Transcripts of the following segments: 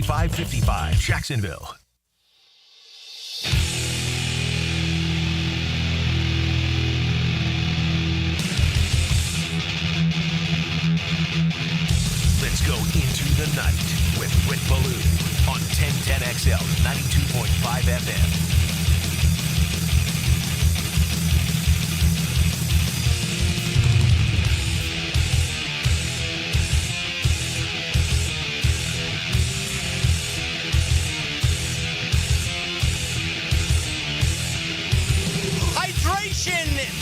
9555 Jacksonville. Let's go into the night with Ballou on 1010XL 92.5 FM.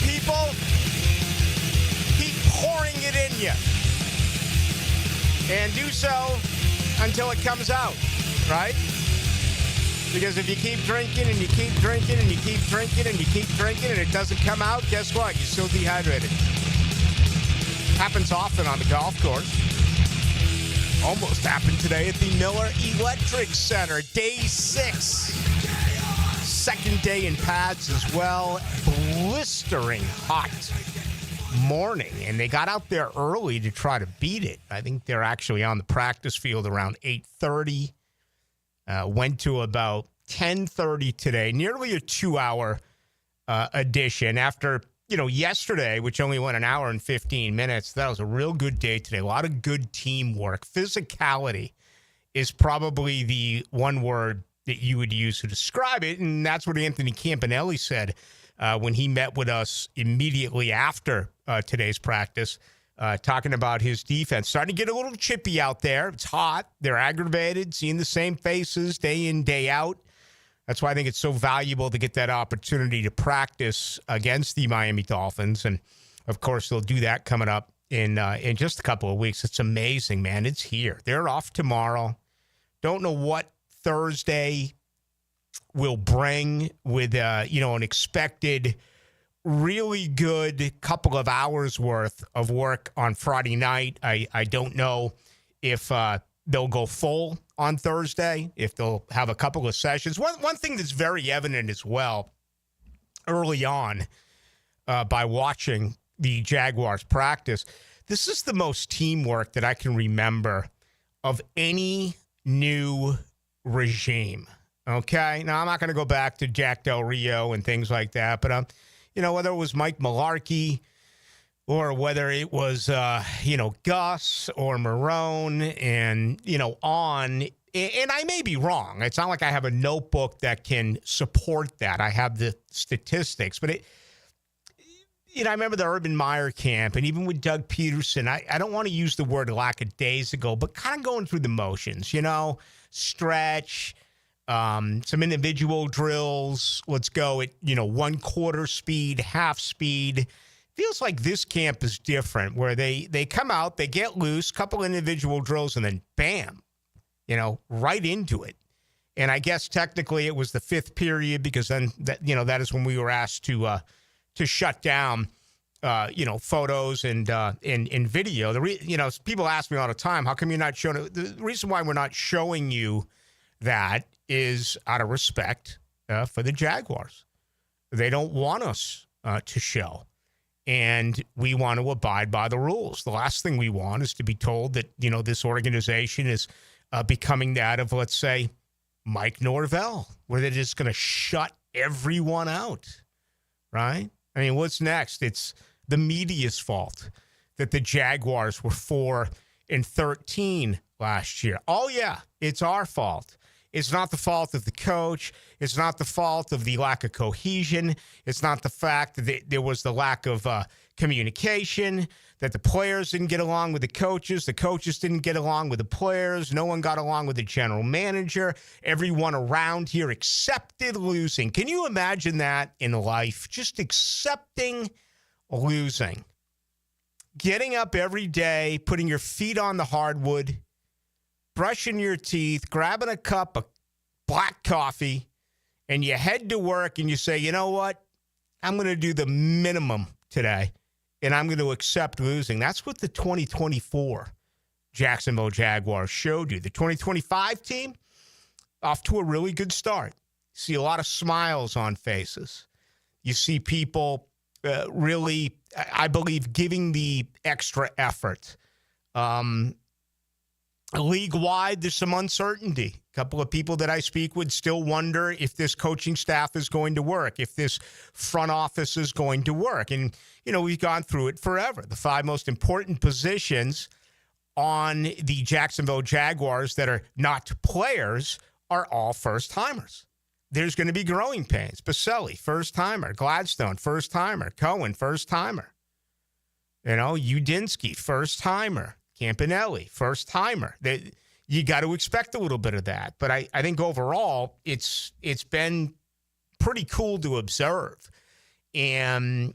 People, keep pouring it in you. And do so until it comes out, right? Because if you keep drinking and you keep drinking and you keep drinking and you keep drinking and it doesn't come out, guess what? You're still dehydrated. Happens often on the golf course. Almost happened today at the Miller Electric Center. Day 6. Second day in pads as well. Blistering hot morning. And they got out there early to try to beat it. I think they're actually on the practice field around 8:30. Went to about 10:30 today. Nearly a 2-hour edition. After, yesterday, which only went an hour and 15 minutes. That was a real good day today. A lot of good teamwork. Physicality is probably the one word that you would use to describe it, and that's what Anthony Campanelli said when he met with us immediately after today's practice, talking about his defense. Starting to get a little chippy out there. It's hot. They're aggravated, seeing the same faces day in, day out. That's why I think it's so valuable to get that opportunity to practice against the Miami Dolphins, and, of course, they'll do that coming up in just a couple of weeks. It's amazing, man. It's here. They're off tomorrow. Don't know what Thursday will bring with, an expected really good couple of hours worth of work on Friday night. I don't know if they'll go full on Thursday, if they'll have a couple of sessions. One thing that's very evident as well early on by watching the Jaguars practice, this is the most teamwork that I can remember of any new regime. Okay. Now, I'm not going to go back to Jack Del Rio and things like that, but, whether it was Mike Mularkey or whether it was, Gus or Marone and, on, and I may be wrong. It's not like I have a notebook that can support that. I have the statistics, but I remember the Urban Meyer camp, and even with Doug Peterson, I don't want to use the word lackadaisical, but kind of going through the motions, stretch, some individual drills. Let's go at, 1/4 speed, half speed. Feels like this camp is different, where they come out, they get loose, couple individual drills, and then bam, right into it. And I guess technically it was the 5th period, because then that is when we were asked to shut down, photos and video. People ask me all the time, how come you're not showing it? The reason why we're not showing you that is out of respect for the Jaguars. They don't want us to show, and we want to abide by the rules. The last thing we want is to be told that, this organization is becoming that of, let's say, Mike Norvell, where they're just going to shut everyone out, right? I mean, what's next? It's the media's fault that the Jaguars were 4-13 last year. Oh, yeah, it's our fault. It's not the fault of the coach. It's not the fault of the lack of cohesion. It's not the fact that there was the lack of communication, that the players didn't get along with the coaches. The coaches didn't get along with the players. No one got along with the general manager. Everyone around here accepted losing. Can you imagine that in life? Just accepting losing. Getting up every day, putting your feet on the hardwood, brushing your teeth, grabbing a cup of black coffee, and you head to work and you say, you know what? I'm going to do the minimum today, and I'm going to accept losing. That's what the 2024 Jacksonville Jaguars showed you. The 2025 team, off to a really good start. See a lot of smiles on faces. You see people really, I believe, giving the extra effort. League-wide, there's some uncertainty. A couple of people that I speak with still wonder if this coaching staff is going to work, if this front office is going to work. And, we've gone through it forever. The 5 most important positions on the Jacksonville Jaguars that are not players are all first-timers. There's going to be growing pains. Baselli, first-timer. Gladstone, first-timer. Cohen, first-timer. Udinsky, first-timer. Campanelli, first-timer. You got to expect a little bit of that. But I think overall, it's been pretty cool to observe. And,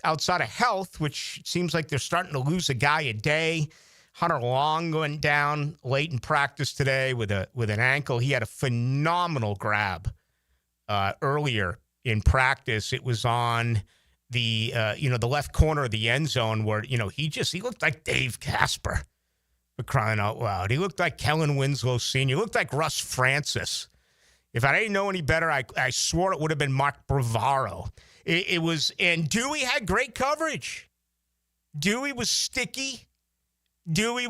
outside of health, which seems like they're starting to lose a guy a day, Hunter Long went down late in practice today with an ankle. He had a phenomenal grab earlier in practice. It was on the left corner of the end zone where, he looked like Dave Casper, for crying out loud. He looked like Kellen Winslow Sr. He looked like Russ Francis. If I didn't know any better, I swore it would have been Mark Bravaro. It was, and Dewey had great coverage. Dewey was sticky. Dewey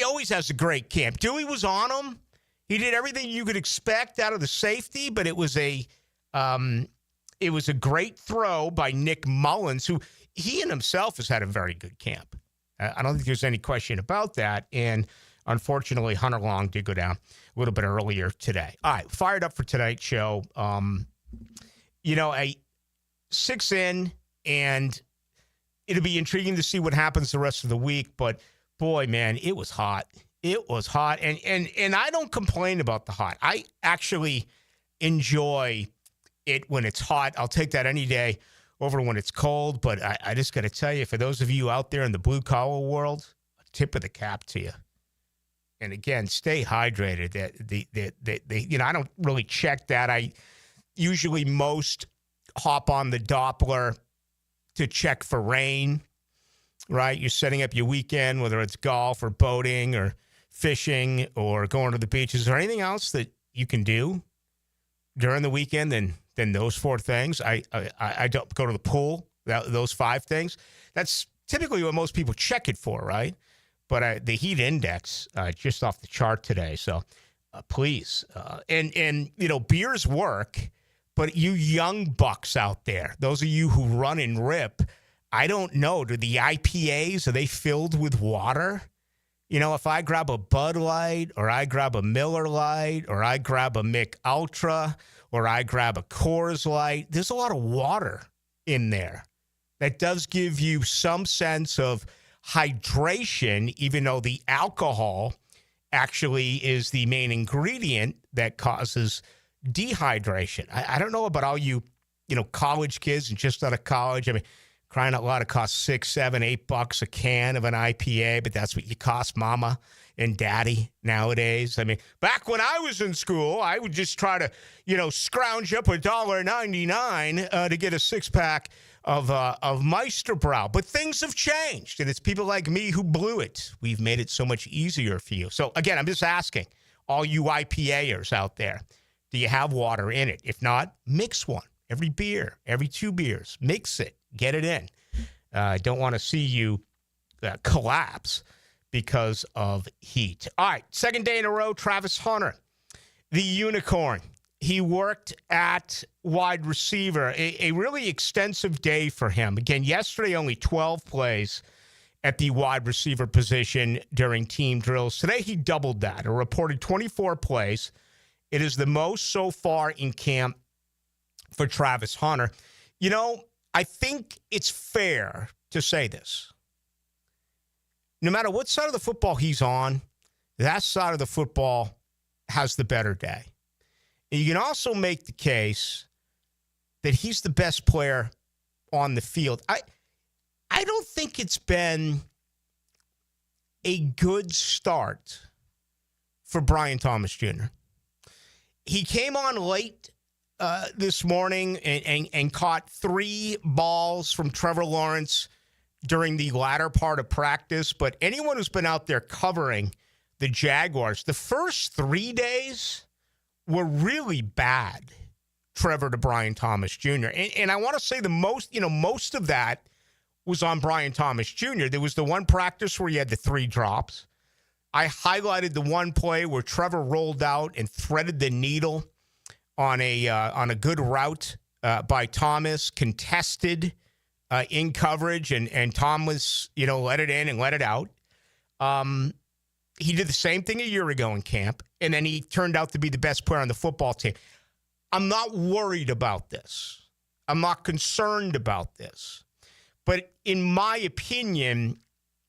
always has a great camp. Dewey was on him. He did everything you could expect out of the safety, but it was a great throw by Nick Mullins, who he in himself has had a very good camp. I don't think there's any question about that. And unfortunately, Hunter Long did go down a little bit earlier today. All right, fired up for tonight's show. A 6 in, and it'll be intriguing to see what happens the rest of the week. But boy, man, it was hot. It was hot, and I don't complain about the hot. I actually enjoy it when it's hot. I'll take that any day over when it's cold. But I just got to tell you, for those of you out there in the blue collar world, a tip of the cap to you. And again, stay hydrated. I don't really check that. I usually most hop on the Doppler to check for rain. Right? You're setting up your weekend, whether it's golf or boating or fishing or going to the beach. Is there anything else that you can do during the weekend than those 4 things? I don't go to the pool, those 5 things. That's typically what most people check it for, right? But the heat index just off the chart today. So please. And beers work, but you young bucks out there, those of you who run and rip, I don't know. Do the IPAs, are they filled with water? If I grab a Bud Light or I grab a Miller Lite or I grab a Mick Ultra or I grab a Coors Light, there's a lot of water in there. That does give you some sense of hydration, even though the alcohol actually is the main ingredient that causes dehydration. I don't know about all you, college kids and just out of college. I mean, crying out loud, it costs $6, $7, $8 a can of an IPA, but that's what you cost mama and daddy nowadays. I mean, back when I was in school, I would just try to, scrounge up $1.99 to get a 6-pack of Meisterbrow. But things have changed, and it's people like me who blew it. We've made it so much easier for you. So, again, I'm just asking all you IPAers out there, do you have water in it? If not, mix one. Every beer, every 2 beers, mix it. Get it in. I don't want to see you collapse because of heat. All right, 2nd day in a row, Travis Hunter, the unicorn. He worked at wide receiver, a really extensive day for him. Again, yesterday only 12 plays at the wide receiver position during team drills. Today he doubled that, a reported 24 plays. It is the most so far in camp for Travis Hunter. I think it's fair to say this. No matter what side of the football he's on, that side of the football has the better day. And you can also make the case that he's the best player on the field. I don't think it's been a good start for Brian Thomas Jr. He came on late this morning and caught 3 balls from Trevor Lawrence during the latter part of practice. But anyone who's been out there covering the Jaguars, the first 3 days were really bad, Trevor to Brian Thomas Jr. And I want to say the most of that was on Brian Thomas Jr. There was the one practice where he had the 3 drops. I highlighted the one play where Trevor rolled out and threaded the needle on a good route by Thomas, contested in coverage, and Thomas, let it in and let it out. He did the same thing a year ago in camp, and then he turned out to be the best player on the football team. I'm not worried about this. I'm not concerned about this. But in my opinion,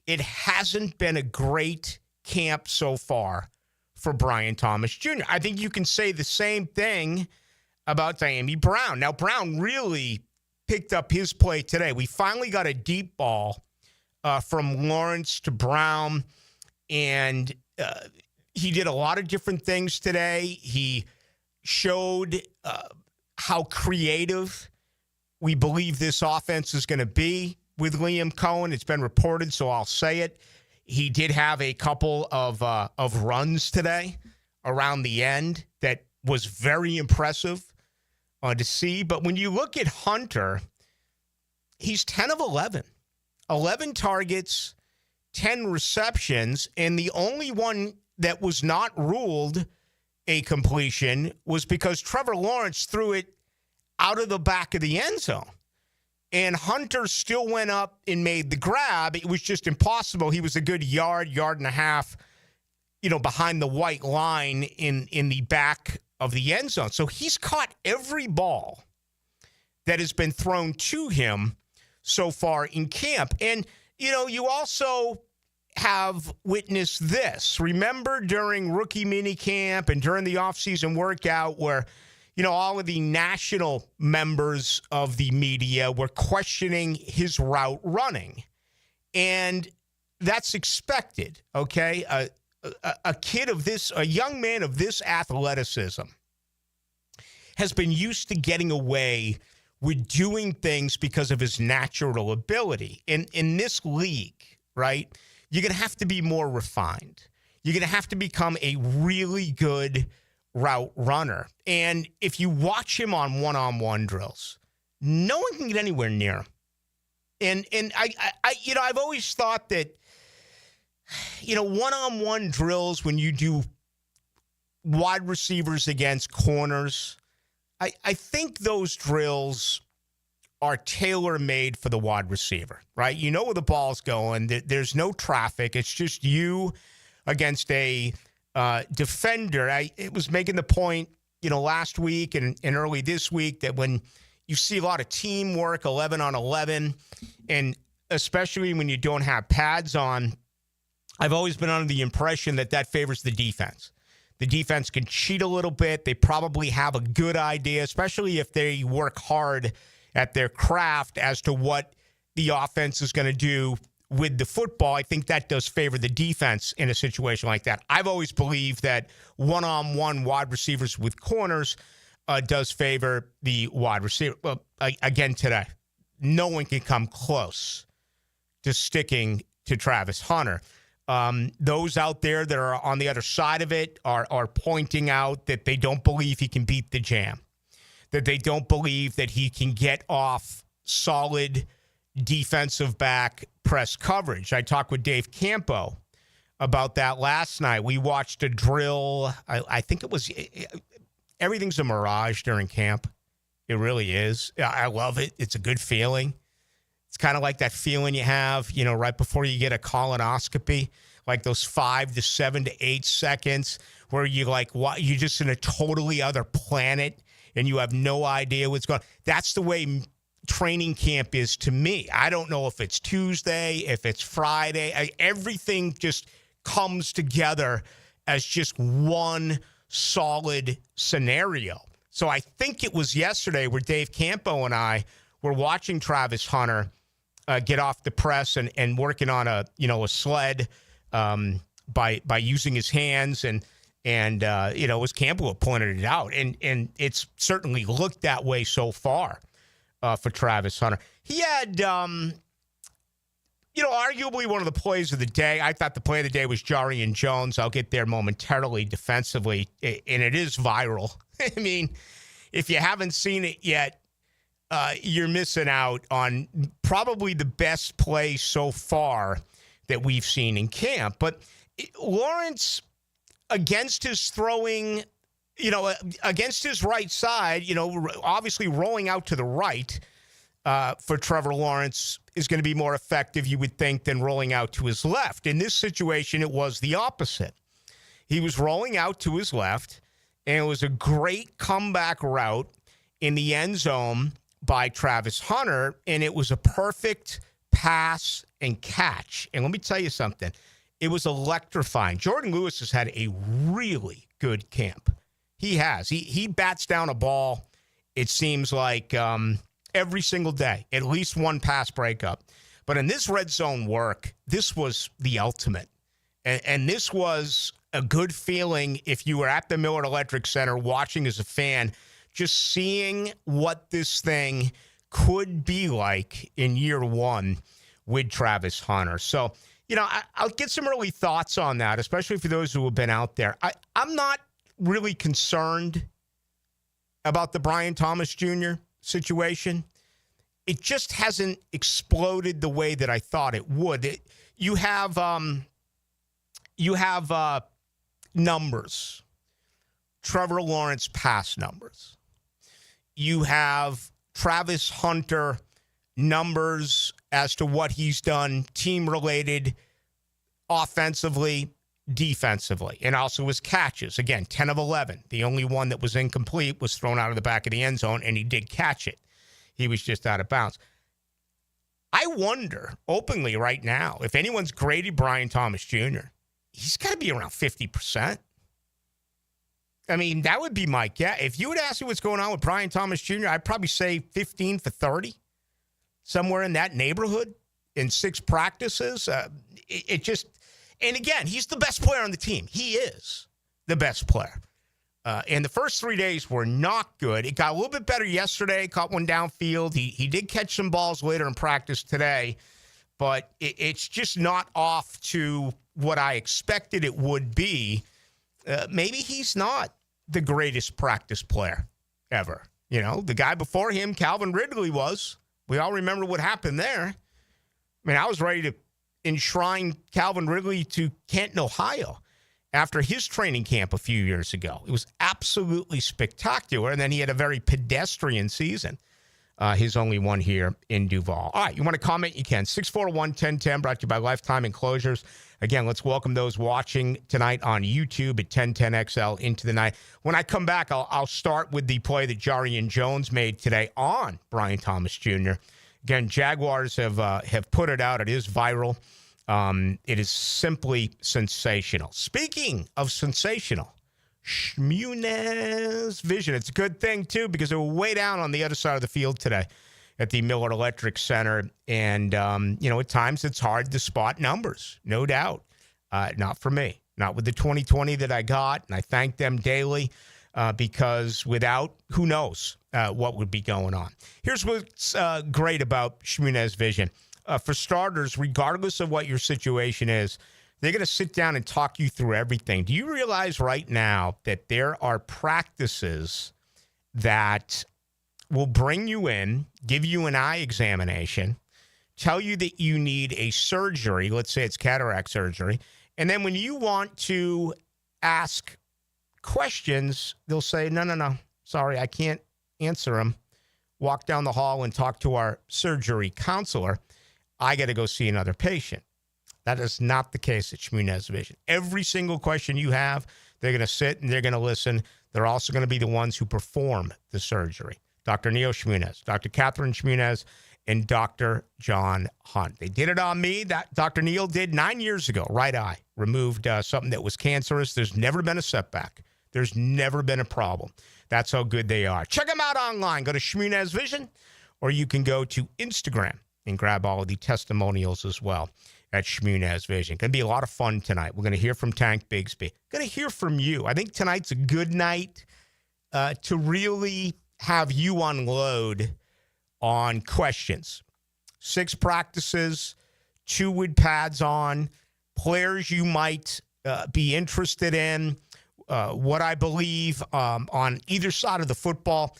it hasn't been a great camp so far for Brian Thomas Jr. I think you can say the same thing about Diami Brown. Now, Brown really picked up his play today. We finally got a deep ball from Lawrence to Brown, and he did a lot of different things today. He showed how creative we believe this offense is going to be with Liam Cohen. It's been reported, so I'll say it. He did have a couple of runs today around the end that was very impressive to see. But when you look at Hunter, he's 10 of 11. 11 targets, 10 receptions, and the only one that was not ruled a completion was because Trevor Lawrence threw it out of the back of the end zone. And Hunter still went up and made the grab. It was just impossible. He was a good yard and a half, behind the white line in the back of the end zone. So he's caught every ball that has been thrown to him so far in camp. And, you also have witnessed this. Remember during rookie minicamp and during the offseason workout where, all of the national members of the media were questioning his route running. And that's expected, okay? A young man of this athleticism has been used to getting away with doing things because of his natural ability. In this league, right, you're going to have to be more refined. You're going to have to become a really good route runner. And if you watch him on one-on-one drills, no one can get anywhere near him. And I've always thought that, one-on-one drills, when you do wide receivers against corners, I think those drills are tailor-made for the wide receiver, right? You know where the ball's going. There's no traffic. It's just you against a defender. It was making the point, last week and early this week that when you see a lot of teamwork, 11 on 11, and especially when you don't have pads on, I've always been under the impression that favors the defense. The defense can cheat a little bit. They probably have a good idea, especially if they work hard at their craft as to what the offense is going to do with the football. I think that does favor the defense in a situation like that. I've always believed that one-on-one wide receivers with corners does favor the wide receiver. Well, again today, no one can come close to sticking to Travis Hunter. Those out there that are on the other side of it are pointing out that they don't believe he can beat the jam, that they don't believe that he can get off solid defensive back press coverage. I talked with Dave Campo about that last night. We watched a drill. I think it was everything's a mirage during camp. It really is. I love it. It's a good feeling. It's kind of like that feeling you have, right before you get a colonoscopy, like those 5 to 7 to 8 seconds where you're just in a totally other planet and you have no idea what's going on. That's the way training camp is to me. I don't know if it's Tuesday, if it's Friday. Everything just comes together as just one solid scenario. So I think it was yesterday where Dave Campo and I were watching Travis Hunter get off the press and working on a sled by using his hands and it was Campo who pointed it out and it's certainly looked that way so far for Travis Hunter. He had arguably one of the plays of the day. I thought the play of the day was Jarian Jones. I'll get there momentarily defensively, and it is viral. I mean, if you haven't seen it yet, you're missing out on probably the best play so far that we've seen in camp. But Lawrence, against his throwing, against his right side, obviously rolling out to the right for Trevor Lawrence is going to be more effective, you would think, than rolling out to his left. In this situation, it was the opposite. He was rolling out to his left, and it was a great comeback route in the end zone by Travis Hunter, and it was a perfect pass and catch. And let me tell you something. It was electrifying. Jordan Lewis has had a really good camp. He has. He bats down a ball, it seems like, every single day, at least one pass breakup. But in this red zone work, this was the ultimate. And this was a good feeling if you were at the Miller Electric Center watching as a fan, just seeing what this thing could be like in year one with Travis Hunter. So, I'll get some early thoughts on that, especially for those who have been out there. I'm not really concerned about the Brian Thomas Jr. situation. It just hasn't exploded the way that I thought it would. You have numbers. Trevor Lawrence pass numbers. You have Travis Hunter numbers as to what he's done team-related, offensively, defensively, and also his catches. Again, 10 of 11. The only one that was incomplete was thrown out of the back of the end zone, and he did catch it. He was just out of bounds. I wonder, openly right now, if anyone's graded Brian Thomas Jr., he's got to be around 50%. I mean, that would be my guess. If you would ask me what's going on with Brian Thomas Jr., I'd probably say 15 for 30, somewhere in that neighborhood in 6 practices. It just, and again, he's the best player on the team. He is the best player. And the first 3 days were not good. It got a little bit better yesterday, caught one downfield. He did catch some balls later in practice today, but it's just not off to what I expected it would be. Maybe he's not the greatest practice player ever. The guy before him, Calvin Ridley, was. We all remember what happened there. I mean, I was ready to enshrine Calvin Ridley to Canton, Ohio, after his training camp a few years ago. It was absolutely spectacular, and then he had a very pedestrian season. His only one here in Duval. All right, you want to comment? You can. 641-1010, brought to you by Lifetime Enclosures. Again, let's welcome those watching tonight on YouTube at 1010XL into the night. When I come back, I'll start with the play that Jarian Jones made today on Brian Thomas Jr. Again, Jaguars have put it out. It is viral. It is simply sensational. Speaking of sensational, Shmunez Vision. It's a good thing, too, because they were way down on the other side of the field today at the Miller Electric Center. And, at times it's hard to spot numbers, no doubt. Not for me. Not with the 2020 that I got. And I thank them daily because without, who knows what would be going on. Here's what's great about Shmunez Vision. For starters, regardless of what your situation is, they're going to sit down and talk you through everything. Do you realize right now that there are practices that will bring you in, give you an eye examination, tell you that you need a surgery, let's say it's cataract surgery, and then when you want to ask questions, they'll say, no, sorry, I can't answer them. Walk down the hall and talk to our surgery counselor. I got to go see another patient. That is not the case at Shmunez Vision. Every single question you have, they're going to sit and they're going to listen. They're also going to be the ones who perform the surgery. Dr. Neil Shmunez, Dr. Catherine Shmunez, and Dr. John Hunt. They did it on me. That Dr. Neil did 9 years ago. Right eye. Removed something that was cancerous. There's never been a setback. There's never been a problem. That's how good they are. Check them out online. Go to Shmunez Vision, or you can go to Instagram and grab all of the testimonials as well at Shmunez Vision. Going to be a lot of fun tonight. We're going to hear from Tank Bigsby. Going to hear from you. I think tonight's a good night to really have you unload on questions. 6 practices, 2 with pads on, players you might be interested in, what I believe on either side of the football.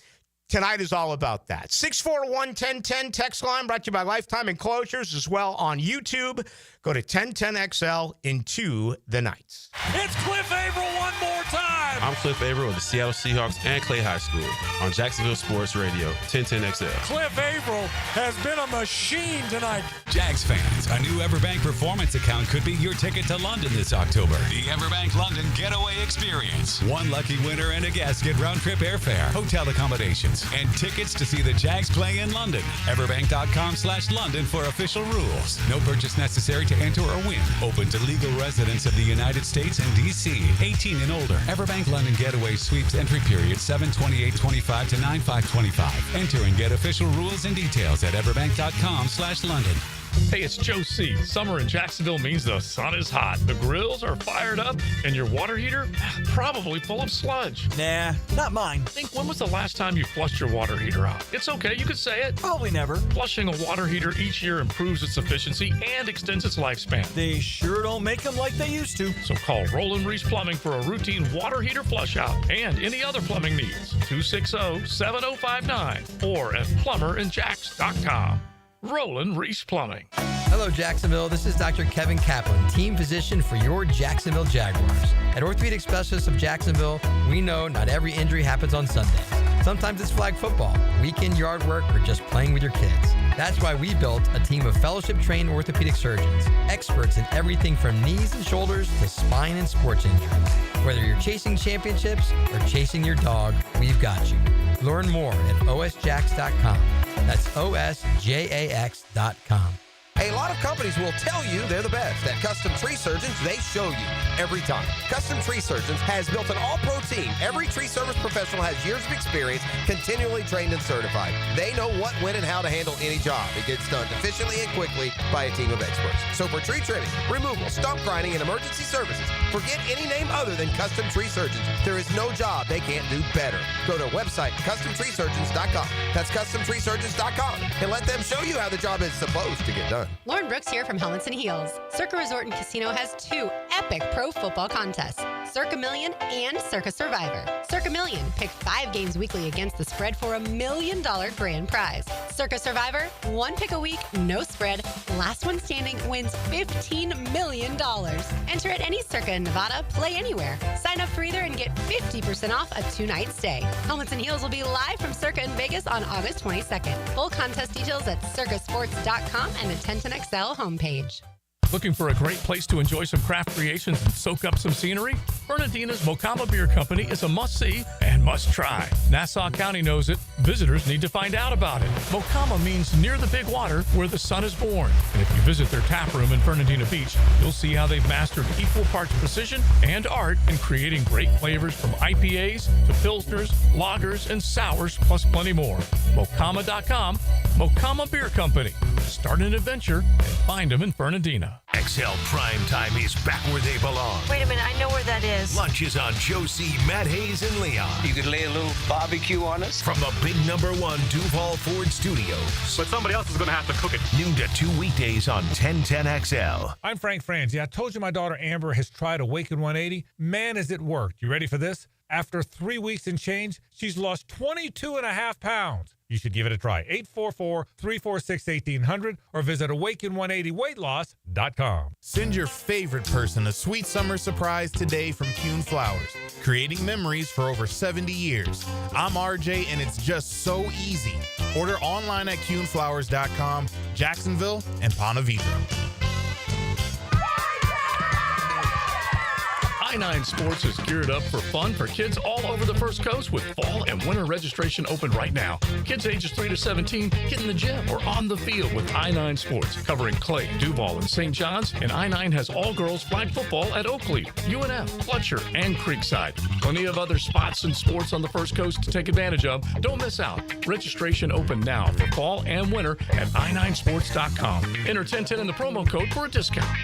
Tonight is all about that. 641-1010 text line brought to you by Lifetime Enclosures as well on YouTube. Go to 1010XL into the night. It's Cliff Averill one more time. I'm Cliff Averill of the Seattle Seahawks and Clay High School on Jacksonville Sports Radio, 1010XL. Cliff Averill has been a machine tonight. Jags fans, a new Everbank Performance account could be your ticket to London this October. The Everbank London Getaway Experience. One lucky winner and a guest get round-trip airfare, hotel accommodations, and tickets to see the Jags play in London. Everbank.com/London for official rules. No purchase necessary to enter or win. Open to legal residents of the United States and D.C. 18 and older. Everbank London Getaway sweeps entry period 7/28/25 to 9/5/25. Enter and get official rules and details at everbank.com/London. Hey, it's Joe C. Summer in Jacksonville means the sun is hot, the grills are fired up, and your water heater probably full of sludge. Nah, not mine. Think, when was the last time you flushed your water heater out? It's okay, you can say it. Probably never. Flushing a water heater each year improves its efficiency and extends its lifespan. They sure don't make them like they used to. So call Roland Reese Plumbing for a routine water heater flush out and any other plumbing needs. 260-7059 or at plumberandjacks.com. Roland Reese Plumbing. Hello, Jacksonville. This is Dr. Kevin Kaplan, team physician for your Jacksonville Jaguars. At Orthopedic Specialists of Jacksonville, we know not every injury happens on Sundays. Sometimes it's flag football, weekend yard work, or just playing with your kids. That's why we built a team of fellowship-trained orthopedic surgeons, experts in everything from knees and shoulders to spine and sports injuries. Whether you're chasing championships or chasing your dog, we've got you. Learn more at osjax.com. That's osjax.com. A lot of companies will tell you they're the best. At Custom Tree Surgeons, they show you every time. Custom Tree Surgeons has built an all-pro team. Every tree service professional has years of experience, continually trained and certified. They know what, when, and how to handle any job. It gets done efficiently and quickly by a team of experts. So for tree trimming, removal, stump grinding, and emergency services, forget any name other than Custom Tree Surgeons. There is no job they can't do better. Go to our website, CustomTreeSurgeons.com. That's CustomTreeSurgeons.com, and let them show you how the job is supposed to get done. Lauren Brooks here from Helmets and Heels. Circa Resort and Casino has two epic pro football contests, Circa Million and Circa Survivor. Circa Million, pick 5 games weekly against the spread for $1 million grand prize. Circa Survivor, 1 pick a week, no spread. Last one standing wins $15 million. Enter at any Circa in Nevada, play anywhere. Sign up for either and get 50% off a 2-night stay. Helmets and Heels will be live from Circa in Vegas on August 22nd. Full contest details at circasports.com and the 1010XL homepage. Looking for a great place to enjoy some craft creations and soak up some scenery? Fernandina's Mocama Beer Company is a must-see and must-try. Nassau County knows it. Visitors need to find out about it. Mocama means near the big water where the sun is born. And if you visit their tap room in Fernandina Beach, you'll see how they've mastered equal parts precision and art in creating great flavors from IPAs to Pilsners, lagers, and sours, plus plenty more. Mocama.com, Mocama Beer Company. Start an adventure and find them in Fernandina. XL Prime Time is back where they belong. Wait a minute, I know where that is. Lunch is on Joe C., Matt Hayes, and Leon. You could lay a little barbecue on us? From the big #1 Duval Ford Studios. But somebody else is going to have to cook it. Noon to 2 weekdays on 1010XL. I'm Frank Franzi. I told you my daughter Amber has tried Awaken 180. Man, has it worked. You ready for this? After 3 weeks and change, she's lost 22.5 pounds. You should give it a try. 844-346-1800 or visit awaken180weightloss.com. Send your favorite person a sweet summer surprise today from Kuhn Flowers, creating memories for over 70 years. I'm RJ, and it's just so easy. Order online at kuhnflowers.com, Jacksonville, and Ponte Vedra. I-9 Sports is geared up for fun for kids all over the First Coast with fall and winter registration open right now. Kids ages 3 to 17 get in the gym or on the field with I-9 Sports, covering Clay, Duval, and St. John's. And I-9 has all-girls flag football at Oakley, UNF, Fletcher, and Creekside. Plenty of other spots and sports on the First Coast to take advantage of. Don't miss out. Registration open now for fall and winter at i9sports.com. Enter 1010 in the promo code for a discount.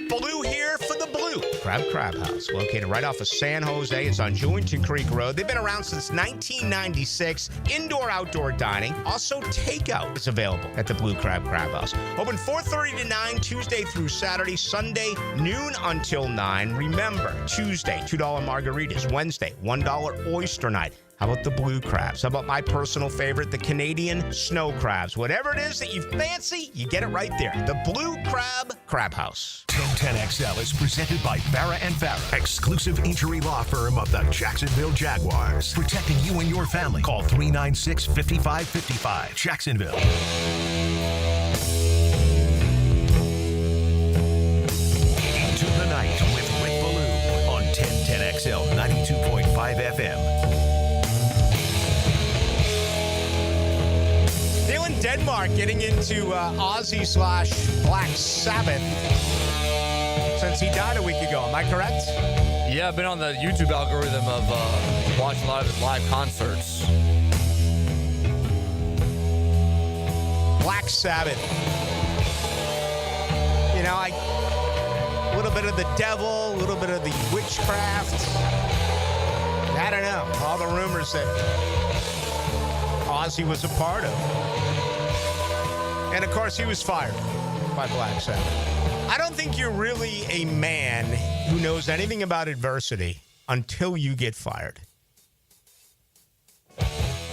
Ballou here for the Blue Crab House, located right off of San Jose. It's on Jewington Creek Road. They've been around since 1996. Indoor-outdoor dining. Also, takeout is available at the Blue Crab House. Open 4:30 to 9, Tuesday through Saturday. Sunday, noon until 9. Remember, Tuesday, $2 margaritas. Wednesday, $1 oyster night. How about the blue crabs? How about my personal favorite, the Canadian snow crabs? Whatever it is that you fancy, you get it right there. The Blue Crab House. 1010XL is presented by Farah and Farah, exclusive injury law firm of the Jacksonville Jaguars. Protecting you and your family. Call 396-5555. Jacksonville. Into the night with Ballou on 1010XL 92.5 FM. Denmark getting into Aussie/Black Sabbath since he died a week ago. Am I correct? Yeah, I've been on the YouTube algorithm of watching a lot of his live concerts. Black Sabbath. You know, a little bit of the devil, a little bit of the witchcraft. I don't know. All the rumors that Ozzy was a part of. And, of course, he was fired by Black Sabbath. I don't think you're really a man who knows anything about adversity until you get fired.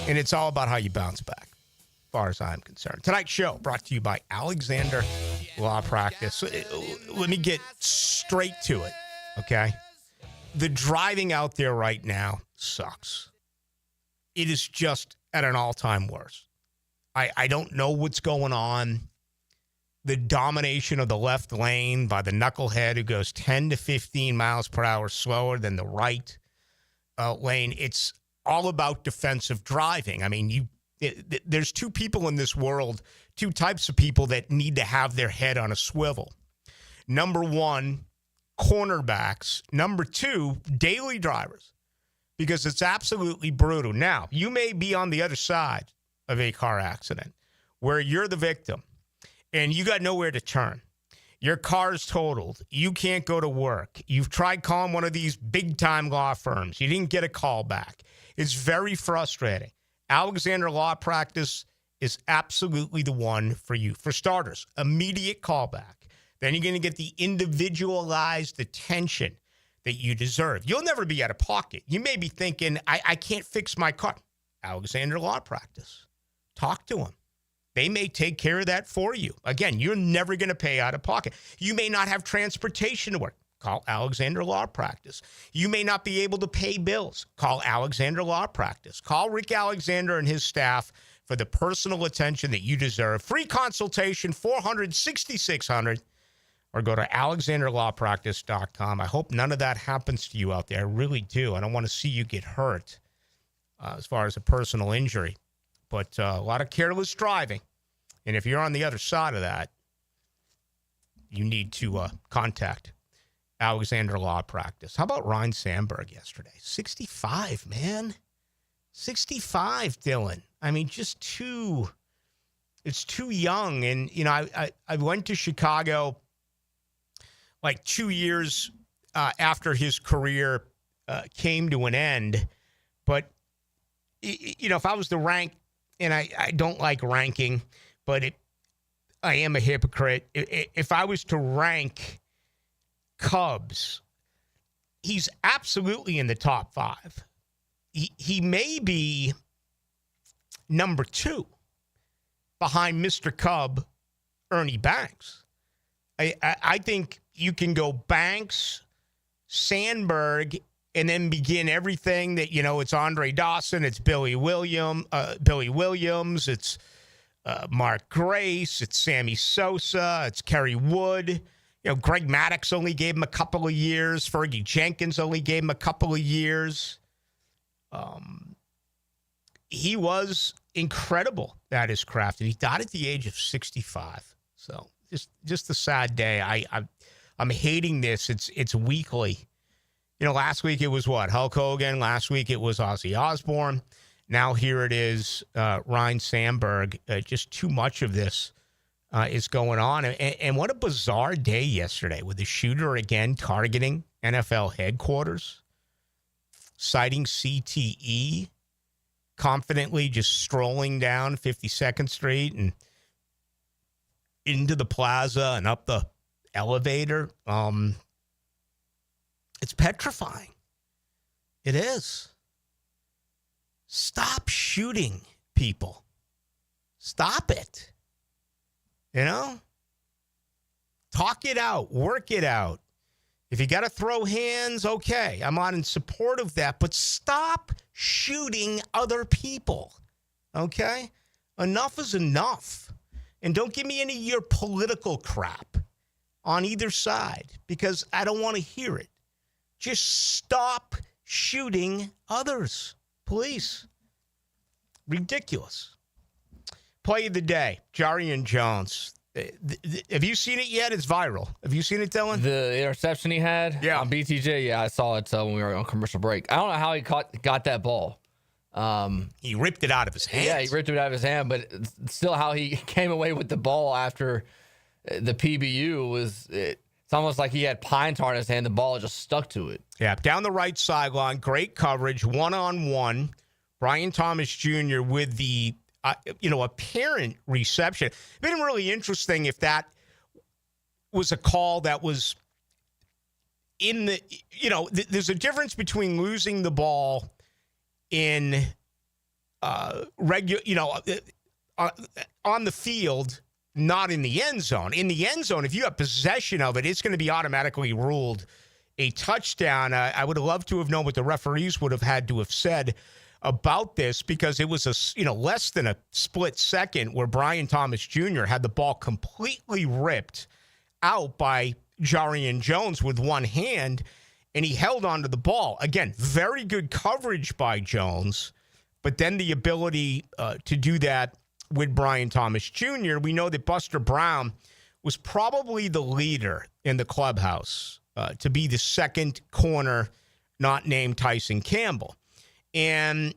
And it's all about how you bounce back, as far as I'm concerned. Tonight's show brought to you by Alexander Law Practice. Let me get straight to it, okay? The driving out there right now sucks. It is just at an all-time worst. I don't know what's going on. The domination of the left lane by the knucklehead who goes 10 to 15 miles per hour slower than the right lane. It's all about defensive driving. I mean, there's two people in this world, two types of people that need to have their head on a swivel. Number one, cornerbacks. Number two, daily drivers, because it's absolutely brutal. Now, you may be on the other side of a car accident where you're the victim and you got nowhere to turn. Your car's totaled. You can't go to work. You've tried calling one of these big-time law firms. You didn't get a call back. It's very frustrating. Alexander Law Practice is absolutely the one for you. For starters, immediate callback. Then you're going to get the individualized attention that you deserve. You'll never be out of pocket. You may be thinking, I can't fix my car. Alexander Law Practice. Talk to them. They may take care of that for you. Again, you're never going to pay out of pocket. You may not have transportation to work. Call Alexander Law Practice. You may not be able to pay bills. Call Alexander Law Practice. Call Rick Alexander and his staff for the personal attention that you deserve. Free consultation, 400-6600, or go to alexanderlawpractice.com. I hope none of that happens to you out there. I really do. I don't want to see you get hurt as far as a personal injury. But a lot of careless driving. And if you're on the other side of that, you need to contact Alexander Law Practice. How about Ryan Sandberg yesterday? 65, man. 65, Dylan. I mean, just it's too young. And, you know, I went to Chicago like 2 years after his career came to an end. But, you know, if I was to rank, and I don't like ranking, but I am a hypocrite. If I was to rank Cubs, he's absolutely in the top five. He may be number two behind Mr. Cub, Ernie Banks. I think you can go Banks, Sandberg, and then begin everything that, you know, it's Andre Dawson, it's Billy Williams, it's Mark Grace, it's Sammy Sosa, it's Kerry Wood. You know, Greg Maddux only gave him a couple of years. Fergie Jenkins only gave him a couple of years. He was incredible at his craft, and he died at the age of 65. So just a sad day. I'm hating this. It's weekly. You know, last week it was what? Hulk Hogan. Last week it was Ozzy Osbourne. Now here it is, Ryan Sandberg. Just too much of this is going on. And what a bizarre day yesterday with the shooter again targeting NFL headquarters, citing CTE, confidently just strolling down 52nd Street and into the plaza and up the elevator. It's petrifying. It is. Stop shooting people. Stop it. You know? Talk it out. Work it out. If you got to throw hands, okay. I'm not in support of that. But stop shooting other people. Okay? Enough is enough. And don't give me any of your political crap on either side because I don't want to hear it. Just stop shooting others, please. Ridiculous. Play of the day, Jarian Jones. Have you seen it yet? It's viral. Have you seen it, Dylan? The interception he had on BTJ? Yeah, I saw it when we were on commercial break. I don't know how he got that ball. He ripped it out of his hand. Yeah, he ripped it out of his hand, but still how he came away with the ball after the PBU was it's almost like he had pine tar in his hand. The ball just stuck to it. Yeah, down the right sideline, great coverage, one-on-one. Brian Thomas Jr. with the apparent reception. It'd been really interesting if that was a call that was in the, there's a difference between losing the ball in on the field, not in the end zone. In the end zone, if you have possession of it, it's going to be automatically ruled a touchdown. I would have loved to have known what the referees would have had to have said about this because it was less than a split second where Brian Thomas Jr. had the ball completely ripped out by Jarian Jones with one hand, and he held onto the ball. Again, very good coverage by Jones, but then the ability to do that with Brian Thomas Jr. We know that Buster Brown was probably the leader in the clubhouse to be the second corner not named Tyson Campbell. And,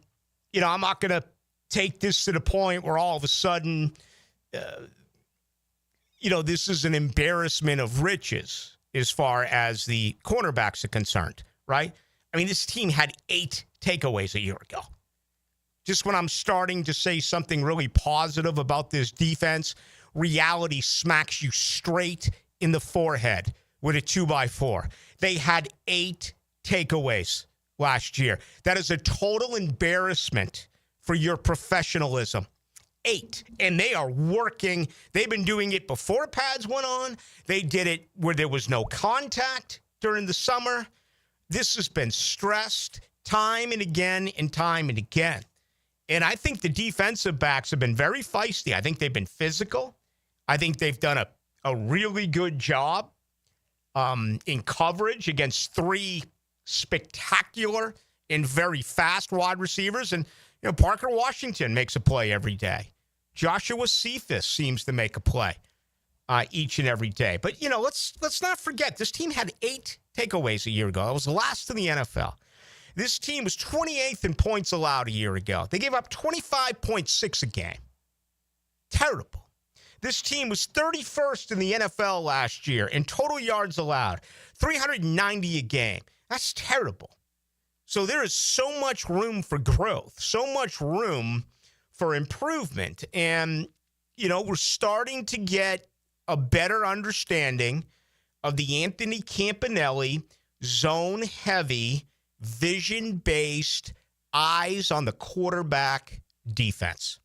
I'm not going to take this to the point where all of a sudden, this is an embarrassment of riches as far as the cornerbacks are concerned, right? I mean, this team had 8 takeaways a year ago. Just when I'm starting to say something really positive about this defense, reality smacks you straight in the forehead with a 2x4. They had 8 takeaways last year. That is a total embarrassment for your professionalism. 8. And they are working. They've been doing it before pads went on. They did it where there was no contact during the summer. This has been stressed time and again and time and again. And I think the defensive backs have been very feisty. I think they've been physical. I think they've done a really good job in coverage against 3 spectacular and very fast wide receivers. And, Parker Washington makes a play every day. Joshua Cephas seems to make a play each and every day. But, let's not forget, this team had 8 takeaways a year ago. It was last in the NFL. This team was 28th in points allowed a year ago. They gave up 25.6 a game. Terrible. This team was 31st in the NFL last year in total yards allowed, 390 a game. That's terrible. So there is so much room for growth, so much room for improvement. And, we're starting to get a better understanding of the Anthony Campanelli zone-heavy, vision-based, eyes on the quarterback defense.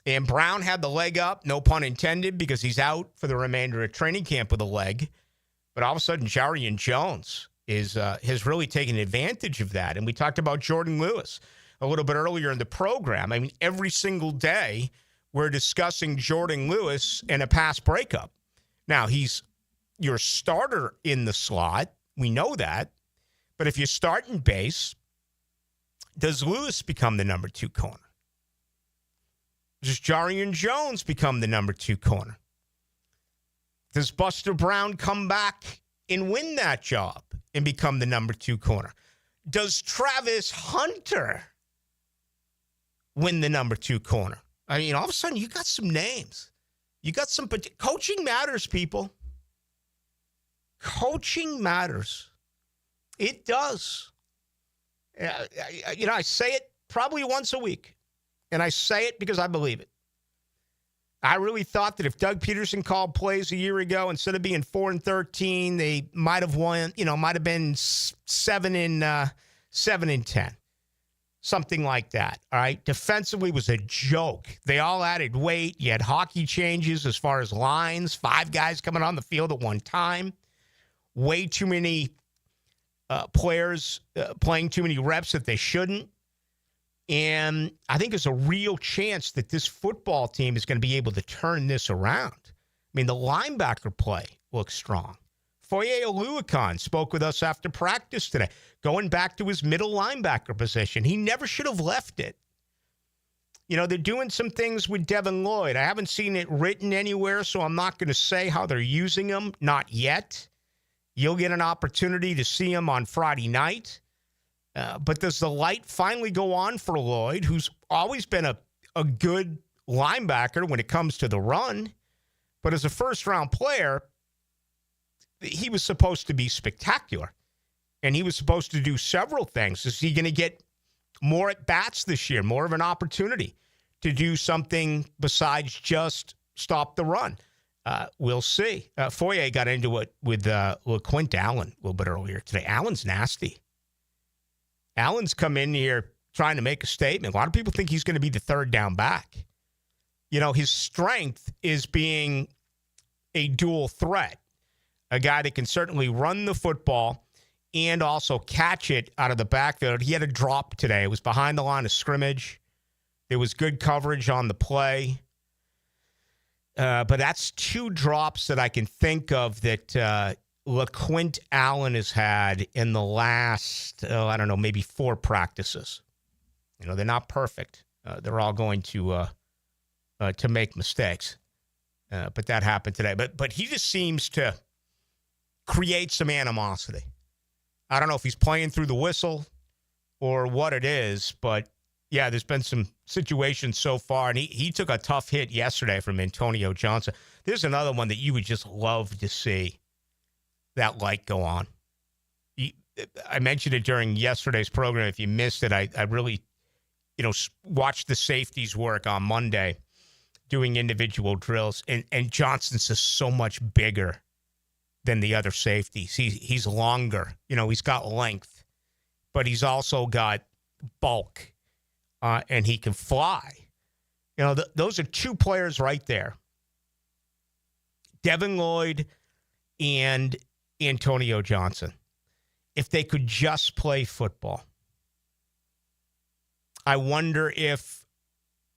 And Brown had the leg up, no pun intended, because he's out for the remainder of training camp with a leg. But all of a sudden, Jarian Jones has really taken advantage of that. And we talked about Jordan Lewis a little bit earlier in the program. I mean, every single day we're discussing Jordan Lewis and a pass breakup. Now, he's your starter in the slot. We know that. But if you start in base, does Lewis become the number 2 corner? Does Jarian Jones become the number 2 corner? Does Buster Brown come back and win that job and become the number 2 corner? Does Travis Hunter win the number 2 corner? I mean, all of a sudden, you got some names. You got some... Coaching matters, people. Coaching matters. It does. I say it probably once a week, and I say it because I believe it. I really thought that if Doug Peterson called plays a year ago, instead of being 4-13, they might have won. Might have been 7-10. something like that. All right. Defensively was a joke. They all added weight. You had hockey changes as far as lines, 5 guys coming on the field at one time. Way too many players playing too many reps that they shouldn't. And I think there's a real chance that this football team is going to be able to turn this around. I mean, the linebacker play looks strong. Foye Oluokun spoke with us after practice today, going back to his middle linebacker position. He never should have left it. You know, they're doing some things with Devin Lloyd. I haven't seen it written anywhere, so I'm not going to say how they're using him. Not yet. You'll get an opportunity to see him on Friday night. But does the light finally go on for Lloyd, who's always been a good linebacker when it comes to the run? But as a first-round player, he was supposed to be spectacular. And he was supposed to do several things. Is he going to get more at-bats this year, more of an opportunity to do something besides just stop the run? We'll see. Foye got into it with LaQuint Allen a little bit earlier today. Allen's nasty. Allen's come in here trying to make a statement. A lot of people think he's going to be the third down back. You know, his strength is being a dual threat, a guy that can certainly run the football and also catch it out of the backfield. He had a drop today. It was behind the line of scrimmage. There was good coverage on the play. But that's 2 drops that I can think of that LaQuint Allen has had in the last, maybe 4 practices. You know, they're not perfect. They're all going to make mistakes. But that happened today. But he just seems to create some animosity. I don't know if he's playing through the whistle or what it is, but yeah, there's been some situations so far, and he took a tough hit yesterday from Antonio Johnson. There's another one that you would just love to see that light go on. I mentioned it during yesterday's program. If you missed it, I really, watched the safeties work on Monday doing individual drills, and Johnson's just so much bigger than the other safeties. He's longer. He's got length, but he's also got bulk, and he can fly. Those are 2 players right there. Devin Lloyd and Antonio Johnson. If they could just play football. I wonder if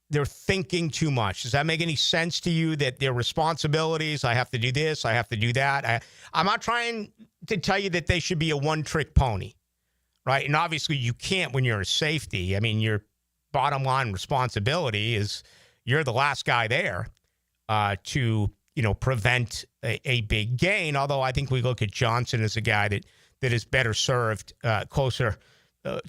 they're thinking too much. Does that make any sense to you that their responsibilities, I have to do this, I have to do that? I'm not trying to tell you that they should be a one-trick pony, right? And obviously you can't when you're a safety. I mean, your bottom line responsibility is you're the last guy there to prevent a big gain. Although I think we look at Johnson as a guy that is better served closer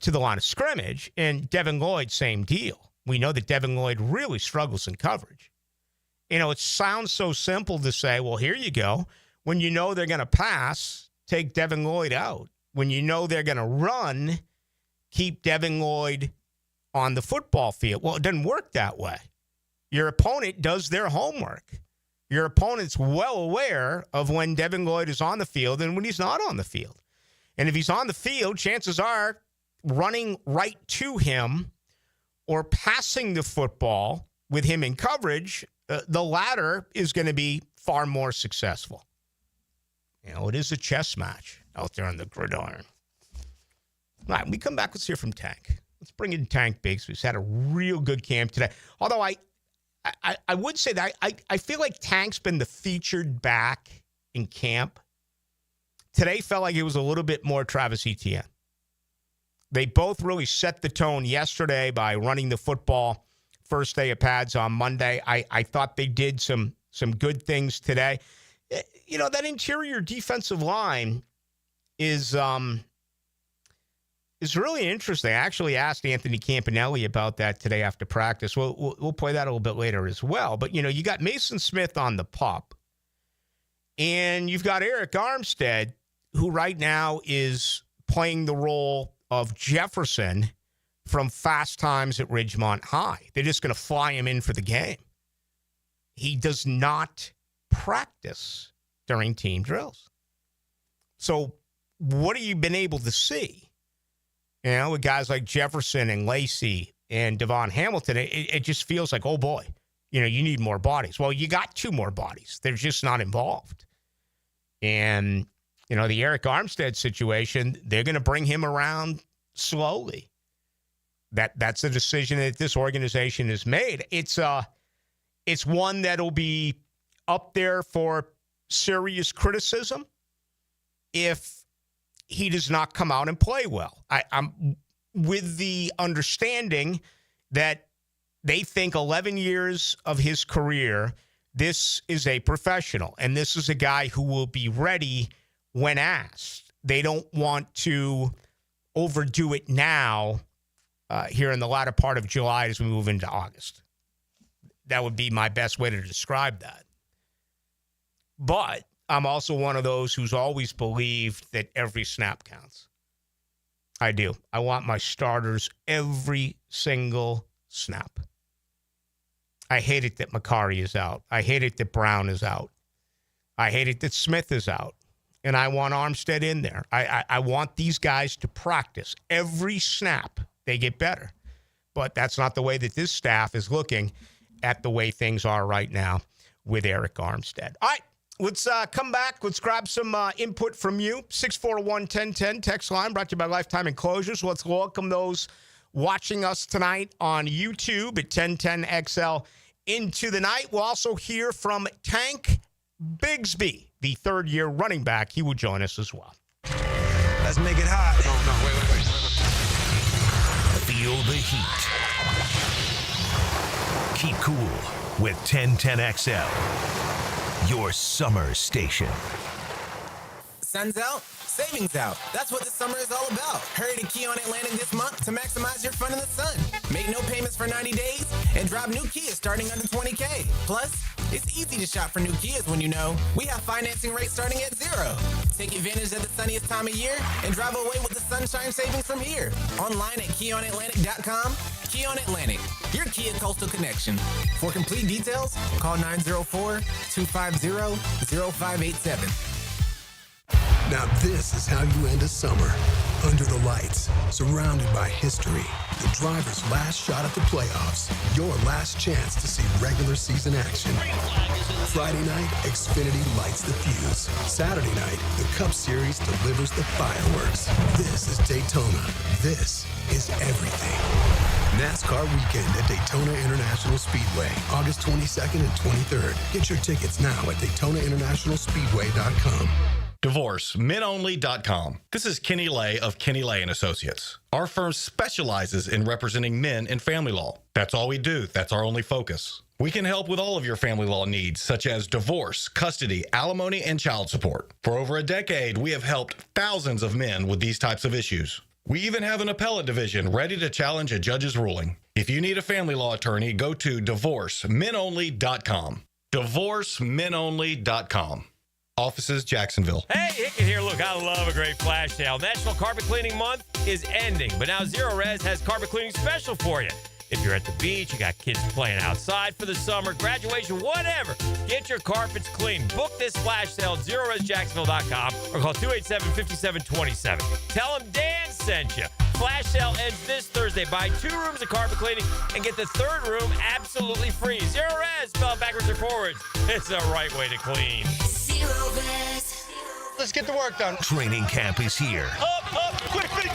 to the line of scrimmage. And Devin Lloyd, same deal. We know that Devin Lloyd really struggles in coverage. It sounds so simple to say, well, here you go. When you know they're going to pass, take Devin Lloyd out. When you know they're going to run, keep Devin Lloyd on the football field. Well, it doesn't work that way. Your opponent does their homework. Your opponent's well aware of when Devin Lloyd is on the field and when he's not on the field. And if he's on the field, chances are running right to him or passing the football with him in coverage, the latter is going to be far more successful. It is a chess match out there on the gridiron. All right, when we come back, let's hear from Tank. Let's bring in Tank Bigsby. He's had a real good camp today. Although I would say that I feel like Tank's been the featured back in camp. Today felt like it was a little bit more Travis Etienne. They both really set the tone yesterday by running the football first day of pads on Monday. I thought they did some good things today. That interior defensive line is really interesting. I actually asked Anthony Campanelli about that today after practice. We'll play that a little bit later as well. But, you got Mason Smith on the pup. And you've got Eric Armstead, who right now is playing the role of Jefferson from Fast Times at Ridgemont High. They're just going to fly him in for the game. He does not practice during team drills. So what have you been able to see? with guys like Jefferson and Lacey and Devon Hamilton, it just feels like, oh boy, you need more bodies. Well, you got 2 more bodies. They're just not involved. And, the Eric Armstead situation, they're going to bring him around slowly. That's a decision that this organization has made. It's one that'll be up there for serious criticism if he does not come out and play well. I'm with the understanding that they think 11 years of his career, this is a professional, and this is a guy who will be ready when asked. They don't want to overdo it now here in the latter part of July as we move into August. That would be my best way to describe that. But I'm also one of those who's always believed that every snap counts. I do. I want my starters every single snap. I hate it that Makari is out. I hate it that Brown is out. I hate it that Smith is out. And I want Armstead in there. I want these guys to practice. Every snap, they get better. But that's not the way that this staff is looking at the way things are right now with Eric Armstead. All right. Let's come back. Let's grab some input from you. 641-1010 text line brought to you by Lifetime Enclosures. Let's welcome those watching us tonight on YouTube at 1010XL into the night. We'll also hear from Tank Bigsby, the third-year running back. He will join us as well. Let's make it hot. No, wait. Feel the heat. Keep cool with 1010XL. Your summer station. Sun's out, savings out. That's what the summer is all about. Hurry to Kia on Atlantic this month to maximize your fun in the sun. Make no payments for 90 days and drive new Kias starting under $20K. Plus, it's easy to shop for new Kias when you know we have financing rates starting at 0. Take advantage of the sunniest time of year and drive away with the sunshine savings from here. Online at KiaOnAtlantic.com. Kia on Atlantic, your Kia Coastal Connection. For complete details, call 904-250-0587. Now this is how you end a summer. Under the lights, surrounded by history. The driver's last shot at the playoffs. Your last chance to see regular season action. Friday night, Xfinity lights the fuse. Saturday night, the Cup Series delivers the fireworks. This is Daytona. This is everything. NASCAR weekend at Daytona International Speedway, August 22nd and 23rd. Get your tickets now at DaytonaInternationalSpeedway.com. DivorceMenOnly.com. This is Kenny Lay of Kenny Lay & Associates. Our firm specializes in representing men in family law. That's all we do. That's our only focus. We can help with all of your family law needs, such as divorce, custody, alimony, and child support. For over a decade, we have helped thousands of men with these types of issues. We even have an appellate division ready to challenge a judge's ruling. If you need a family law attorney, go to DivorceMenOnly.com. DivorceMenOnly.com. Offices, Jacksonville. Hey, Hickett here. Look, I love a great flash sale. National Carpet Cleaning Month is ending, but now Zero Res has carpet cleaning special for you. If you're at the beach, you got kids playing outside for the summer, graduation, whatever, get your carpets clean. Book this flash sale at ZeroResJacksonville.com or call 287-5727. Tell them Dan sent you. Flash sale ends this Thursday. Buy 2 rooms of carpet cleaning and get the 3rd room absolutely free. Zero Res, spelled backwards or forwards. It's the right way to clean. Zero Res. Let's get the work done. Training camp is here. Up, quick feet.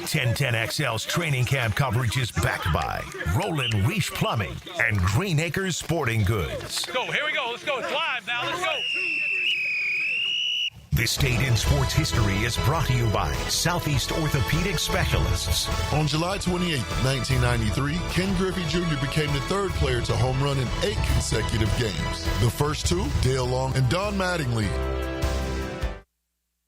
1010XL's training camp coverage is backed by Roland Reach Plumbing and Green Acres Sporting Goods. Go, here we go. Let's go. It's live now. Let's go. This Date in Sports History is brought to you by Southeast Orthopedic Specialists. On July 28, 1993, Ken Griffey Jr. became the 3rd player to home run in 8 consecutive games. The first 2, Dale Long and Don Mattingly.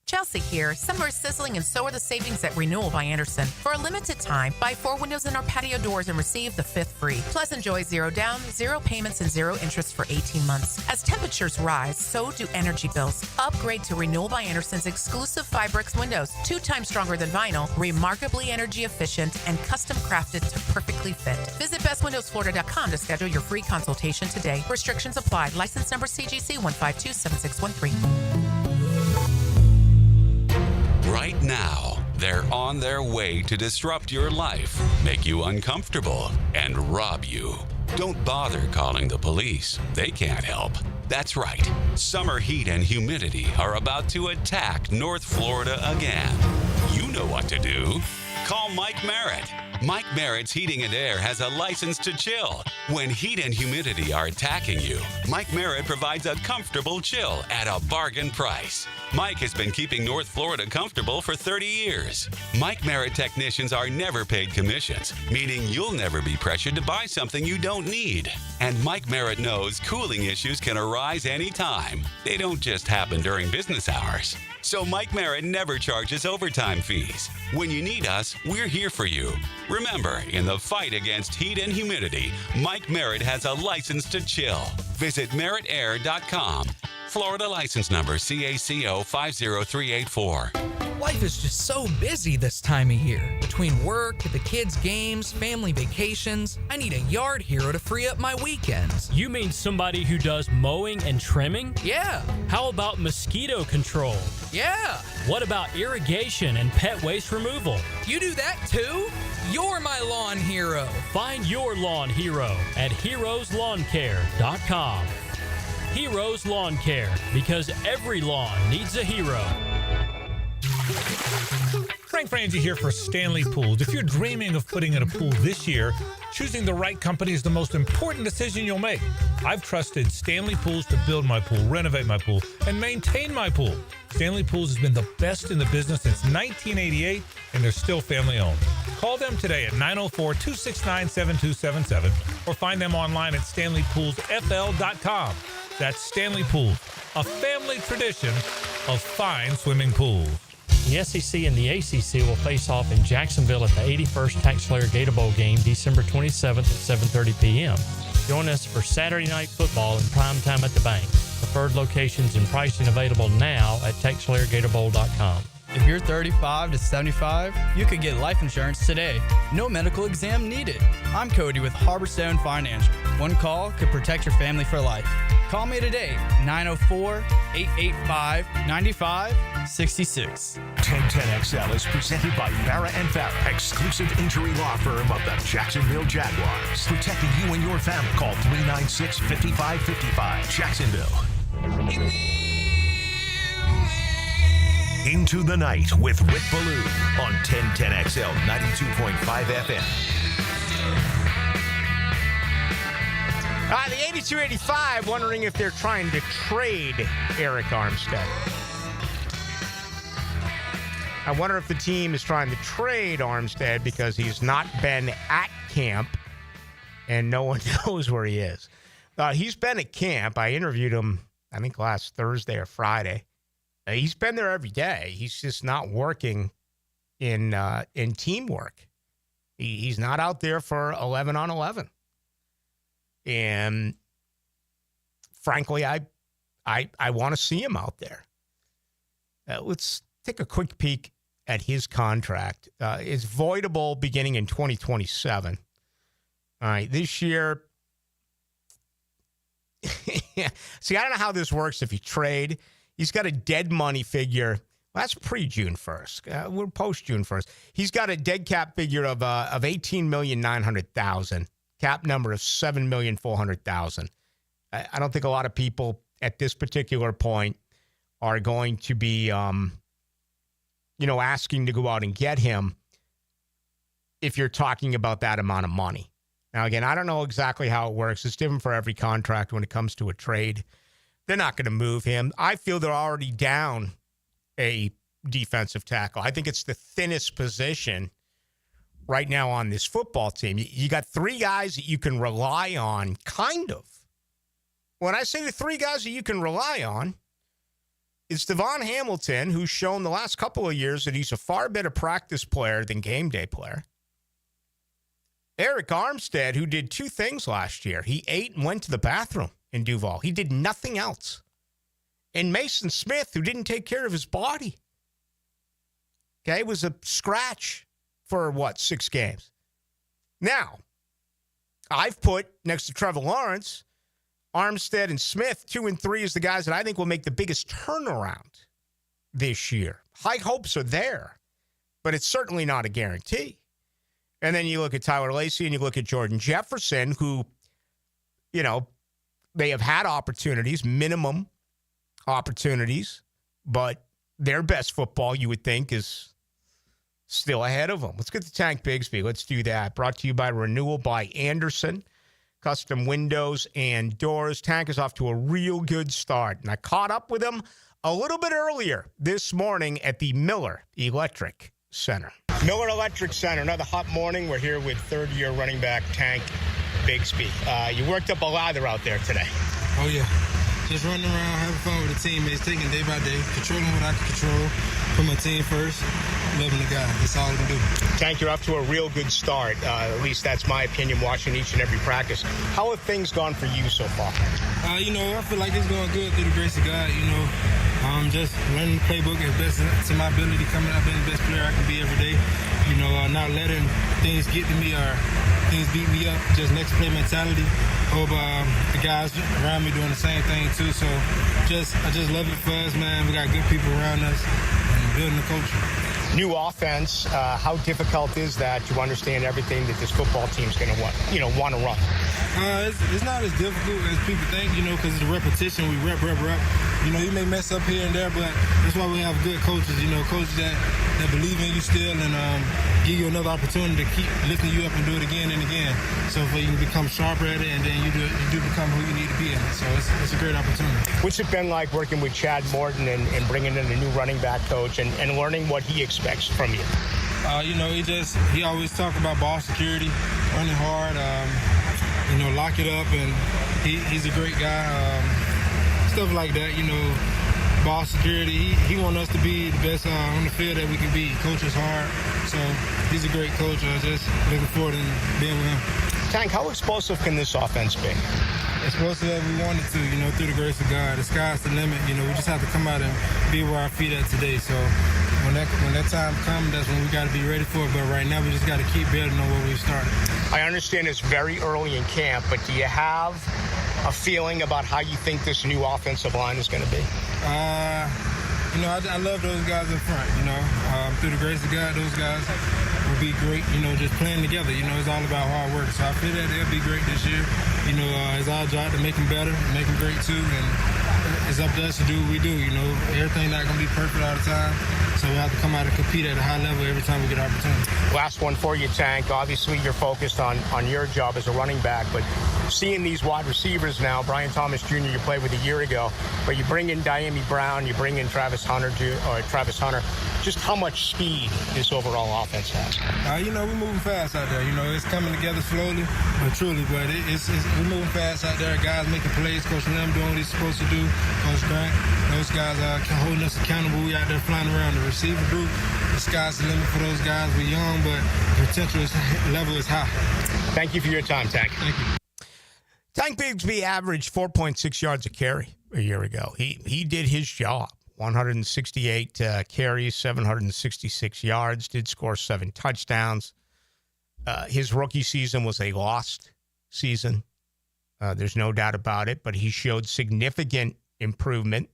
Chelsea here. Summer is sizzling and so are the savings at Renewal by Anderson. For a limited time, buy 4 windows in our patio doors and receive the 5th free. Plus enjoy 0 down, 0 payments, and 0 interest for 18 months. As temperatures rise, so do energy bills. Upgrade to Renewal by Anderson's exclusive Fibrix windows. 2 times stronger than vinyl, remarkably energy efficient, and custom crafted to perfectly fit. Visit bestwindowsflorida.com to schedule your free consultation today. Restrictions apply. License number CGC 1527613. Right now, They're on their way to disrupt your life, make you uncomfortable, and rob you. Don't bother calling the police. They can't help. That's right. Summer heat and humidity are about to attack North Florida again. You know what to do. Call Mike Merritt. Mike Merritt's Heating and Air has a license to chill. When heat and humidity are attacking you, Mike Merritt provides a comfortable chill at a bargain price. Mike has been keeping North Florida comfortable for 30 years. Mike Merritt technicians are never paid commissions, meaning you'll never be pressured to buy something you don't need. And Mike Merritt knows cooling issues can arise anytime. They don't just happen during business hours. So Mike Merritt never charges overtime fees. When you need us, we're here for you. Remember, in the fight against heat and humidity, Mike Merritt has a license to chill. Visit merrittair.com. Florida license number CACO 50384. Life is just so busy this time of year. Between work, the kids' games, family vacations, I need a yard hero to free up my weekends. You mean somebody who does mowing and trimming? Yeah. How about mosquito control? Yeah. What about irrigation and pet waste removal? You do that too? You're my lawn hero. Find your lawn hero at heroeslawncare.com. Heroes Lawn Care, because every lawn needs a hero. Frank Frangie here for Stanley Pools. If you're dreaming of putting in a pool this year, choosing the right company is the most important decision you'll make. I've trusted Stanley Pools to build my pool, renovate my pool, and maintain my pool. Stanley Pools has been the best in the business since 1988, and they're still family-owned. Call them today at 904-269-7277 or find them online at stanleypoolsfl.com. That's Stanley Pools, a family tradition of fine swimming pools. The SEC and the ACC will face off in Jacksonville at the 81st TaxSlayer Gator Bowl game December 27th at 7:30 p.m. Join us for Saturday Night Football in prime time at the bank. Preferred locations and pricing available now at TaxSlayerGatorBowl.com. If you're 35 to 75, you could get life insurance today. No medical exam needed. I'm Cody with Harborstone Financial. One call could protect your family for life. Call me today, 904-885-9566. 1010XL is presented by Farah and Farah, exclusive injury law firm of the Jacksonville Jaguars. Protecting you and your family. Call 396-5555. Jacksonville. Into the Night with Rick Ballou on 1010XL 92.5 FM. The 8285 wondering if they're trying to trade Eric Armstead. I wonder if the team is trying to trade Armstead because he's not been at camp and no one knows where he is. He's been at camp. I interviewed him, I think, last Thursday or Friday. He's been there every day. He's just not working in teamwork. He's not out there for 11 on 11. And frankly, I want to see him out there. Let's take a quick peek at his contract. It's voidable beginning in 2027. All right, this year. See, I don't know how this works if you trade. He's got a dead money figure. Well, that's pre-June 1st. We're post-June 1st. He's got a dead cap figure of $18,900,000. Cap number of $7,400,000. I don't think a lot of people at this particular point are going to be, asking to go out and get him if you're talking about that amount of money. Now, again, I don't know exactly how it works. It's different for every contract when it comes to a trade. They're not going to move him. I feel they're already down a defensive tackle. I think it's the thinnest position right now on this football team. You got three guys that you can rely on, kind of. When I say the three guys that you can rely on, it's Devon Hamilton, who's shown the last couple of years that he's a far better practice player than game day player. Eric Armstead, who did two things last year. He ate and went to the bathroom in Duval. He did nothing else. And Mason Smith, who didn't take care of his body. Okay, was a scratch for, 6 games. Now, I've put next to Trevor Lawrence, Armstead and Smith, 2 and 3 is the guys that I think will make the biggest turnaround this year. High hopes are there. but it's certainly not a guarantee. And then you look at Tyler Lacey and you look at Jordan Jefferson, who, they have had opportunities, minimum opportunities, but their best football, you would think, is still ahead of them. Let's get to Tank Bigsby. Let's do that. Brought to you by Renewal by Anderson, custom windows and doors. Tank is off to a real good start, and I caught up with him a little bit earlier this morning at the Miller Electric Center. Miller Electric Center, another hot morning. We're here with third-year running back Tank Bigsby. You worked up a lather out there today. Oh, yeah. Just running around, having fun with the teammates, taking day by day, controlling what I can control, put my team first, loving the guy. That's all I can do. Tank, you're off to a real good start. At least that's my opinion, watching each and every practice. How have things gone for you so far? I feel like it's going good through the grace of God. Just running the playbook as best to my ability, coming out being the best player I can be every day. Not letting things get to me or things beat me up. Just next play mentality. Hope the guys around me doing the same thing too. So I just love it for us, man. We got good people around us and building the culture. New offense. How difficult is that to understand everything that this football team's going to want to run? It's not as difficult as people think, because it's a repetition. We rep. You may mess up here and there, but that's why we have good coaches, coaches that believe in you still and give you another opportunity to keep lifting you up and do it again and again. So you can become sharper at it, and then you do become who you need to be in. So it's a great opportunity. What's it been like working with Chad Morton and bringing in a new running back coach and learning what he expects from you? He always talk about ball security, running hard, lock it up, and he's a great guy. Stuff like that, ball security. He wants us to be the best on the field that we can be. He coaches hard, so he's a great coach. I'm just looking forward to being with him. Tank, how explosive can this offense be? Explosive as we want it to, through the grace of God. The sky's the limit. We just have to come out and be where our feet at today. So when that time comes, that's when we got to be ready for it. But right now, we just got to keep building on what we've started. I understand it's very early in camp, but do you have a feeling about how you think this new offensive line is going to be? I love those guys up front. Through the grace of God, those guys will be great. Just playing together. It's all about hard work. So I feel that they'll be great this year. It's our job to make them better, make them great too, and it's up to us to do what we do. Everything's not going to be perfect all the time, so we have to come out and compete at a high level every time we get an opportunity. Last one for you, Tank. Obviously, you're focused on your job as a running back, but seeing these wide receivers now, Brian Thomas Jr. you played with a year ago, but you bring in Diami Brown, you bring in Travis Hunter, just how much speed this overall offense has? We're moving fast out there. It's coming together slowly but truly, but we're moving fast out there. Guys making plays, Coach Lim doing what he's supposed to do, Coach Grant. Those guys are holding us accountable. We out there flying around the receiver group. The sky's the limit for those guys. We're young, but the potential level is high. Thank you for your time, Tank. Thank you. Tank Bigsby averaged 4.6 yards a carry a year ago. He did his job. 168 carries, 766 yards, did score 7 touchdowns. His rookie season was a lost season. There's no doubt about it, but he showed significant improvement.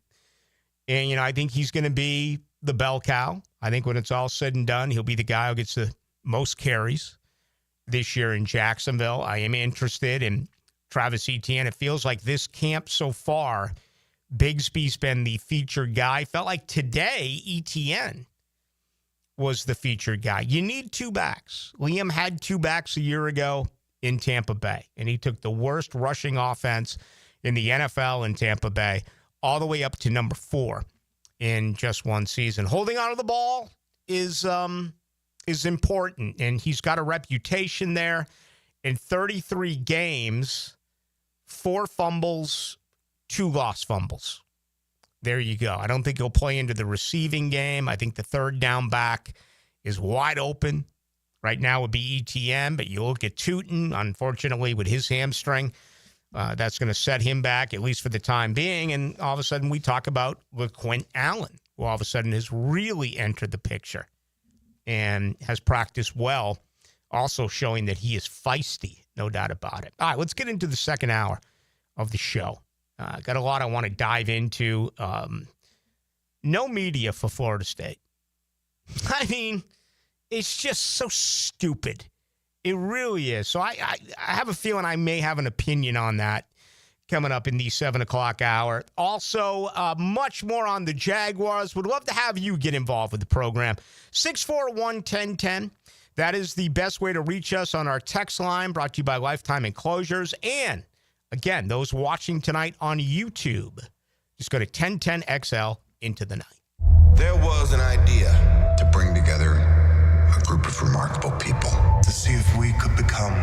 And, I think he's going to be the bell cow. I think when it's all said and done, he'll be the guy who gets the most carries this year in Jacksonville. I am interested in Travis Etienne. It feels like this camp so far, Bigsby's been the featured guy. Felt like today, Etienne was the featured guy. You need 2 backs. Liam had 2 backs a year ago in Tampa Bay, and he took the worst rushing offense in the NFL in Tampa Bay all the way up to number 4 in just one season. Holding on to the ball is important, and he's got a reputation there. In 33 games, 4 fumbles, 2 lost fumbles. There you go. I don't think he'll play into the receiving game. I think the third down back is wide open. Right now would be ETN, but you look at Tootin, unfortunately, with his hamstring. That's going to set him back, at least for the time being. And all of a sudden, we talk about LaQuint Allen, who all of a sudden has really entered the picture and has practiced well, also showing that he is feisty, no doubt about it. All right, let's get into the second hour of the show. Got a lot I want to dive into. No media for Florida State. I mean, It's just so stupid. It really is. So I have a feeling I may have an opinion on that coming up in the 7 o'clock hour. Also, much more on the Jaguars. Would love to have you get involved with the program. 641-1010. That is the best way to reach us on our text line, brought to you by Lifetime Enclosures. And, again, those watching tonight on YouTube, just go to 1010XL into the night. There was an idea to bring together a group of remarkable people to see if we could become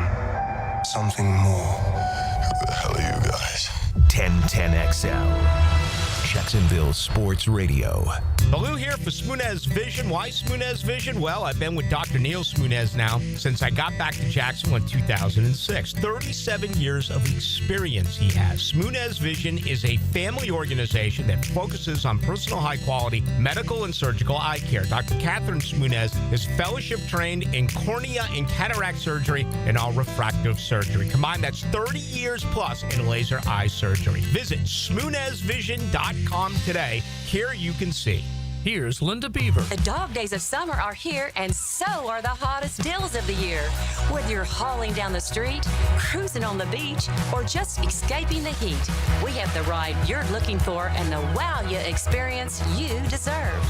something more. Who the hell are you guys? 1010XL. Jacksonville Sports Radio. Ballou here for Smunez Vision. Why Smunez Vision? Well, I've been with Dr. Neil Smunez now since I got back to Jacksonville in 2006. 37 years of experience he has. Smunez Vision is a family organization that focuses on personal high-quality medical and surgical eye care. Dr. Catherine Smunez is fellowship-trained in cornea and cataract surgery and all refractive surgery. Combined, that's 30 years plus in laser eye surgery. Visit SmunezVision.com today. Here you can see. Here's Linda Beaver. The dog days of summer are here, and so are the hottest deals of the year. Whether you're hauling down the street, cruising on the beach, or just escaping the heat, we have the ride you're looking for and the wow you experience you deserve.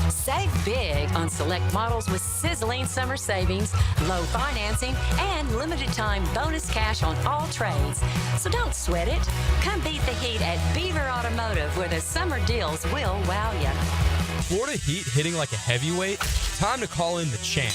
Save big on select models with sizzling summer savings, low financing, and limited time bonus cash on all trades. So don't sweat it. Come beat the heat at Beaver Automotive, where the summer deals will wow you. Florida heat hitting like a heavyweight? Time to call in the champ.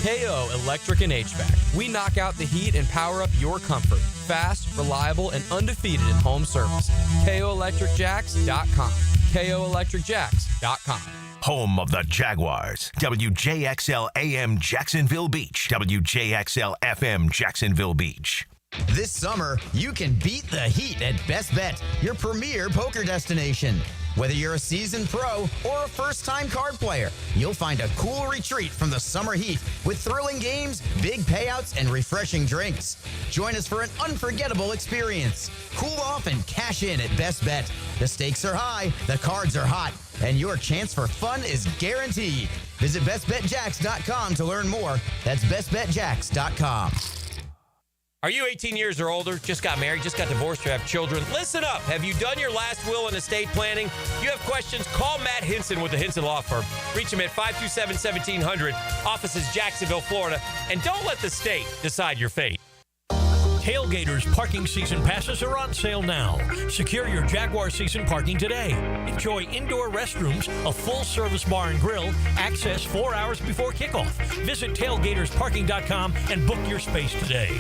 KO Electric and HVAC. We knock out the heat and power up your comfort. Fast, reliable, and undefeated in home service. KOElectricJacks.com. KOElectricJacks.com. Home of the Jaguars. WJXL AM Jacksonville Beach. WJXL FM Jacksonville Beach. This summer, you can beat the heat at Best Bet, your premier poker destination. Whether you're a seasoned pro or a first-time card player, you'll find a cool retreat from the summer heat with thrilling games, big payouts, and refreshing drinks. Join us for an unforgettable experience. Cool off and cash in at Best Bet. The stakes are high, the cards are hot, and your chance for fun is guaranteed. Visit BestBetJacks.com to learn more. That's BestBetJacks.com. Are you 18 years or older, just got married, just got divorced, or have children? Listen up. Have you done your last will and estate planning? You have questions? Call Matt Hinson with the Hinson Law Firm. Reach him at 527-1700. Office is Jacksonville, Florida. And don't let the state decide your fate. Tailgaters parking season passes are on sale now. Secure your Jaguar season parking today. Enjoy indoor restrooms, a full-service bar and grill, access 4 hours before kickoff. Visit tailgatorsparking.com and book your space today.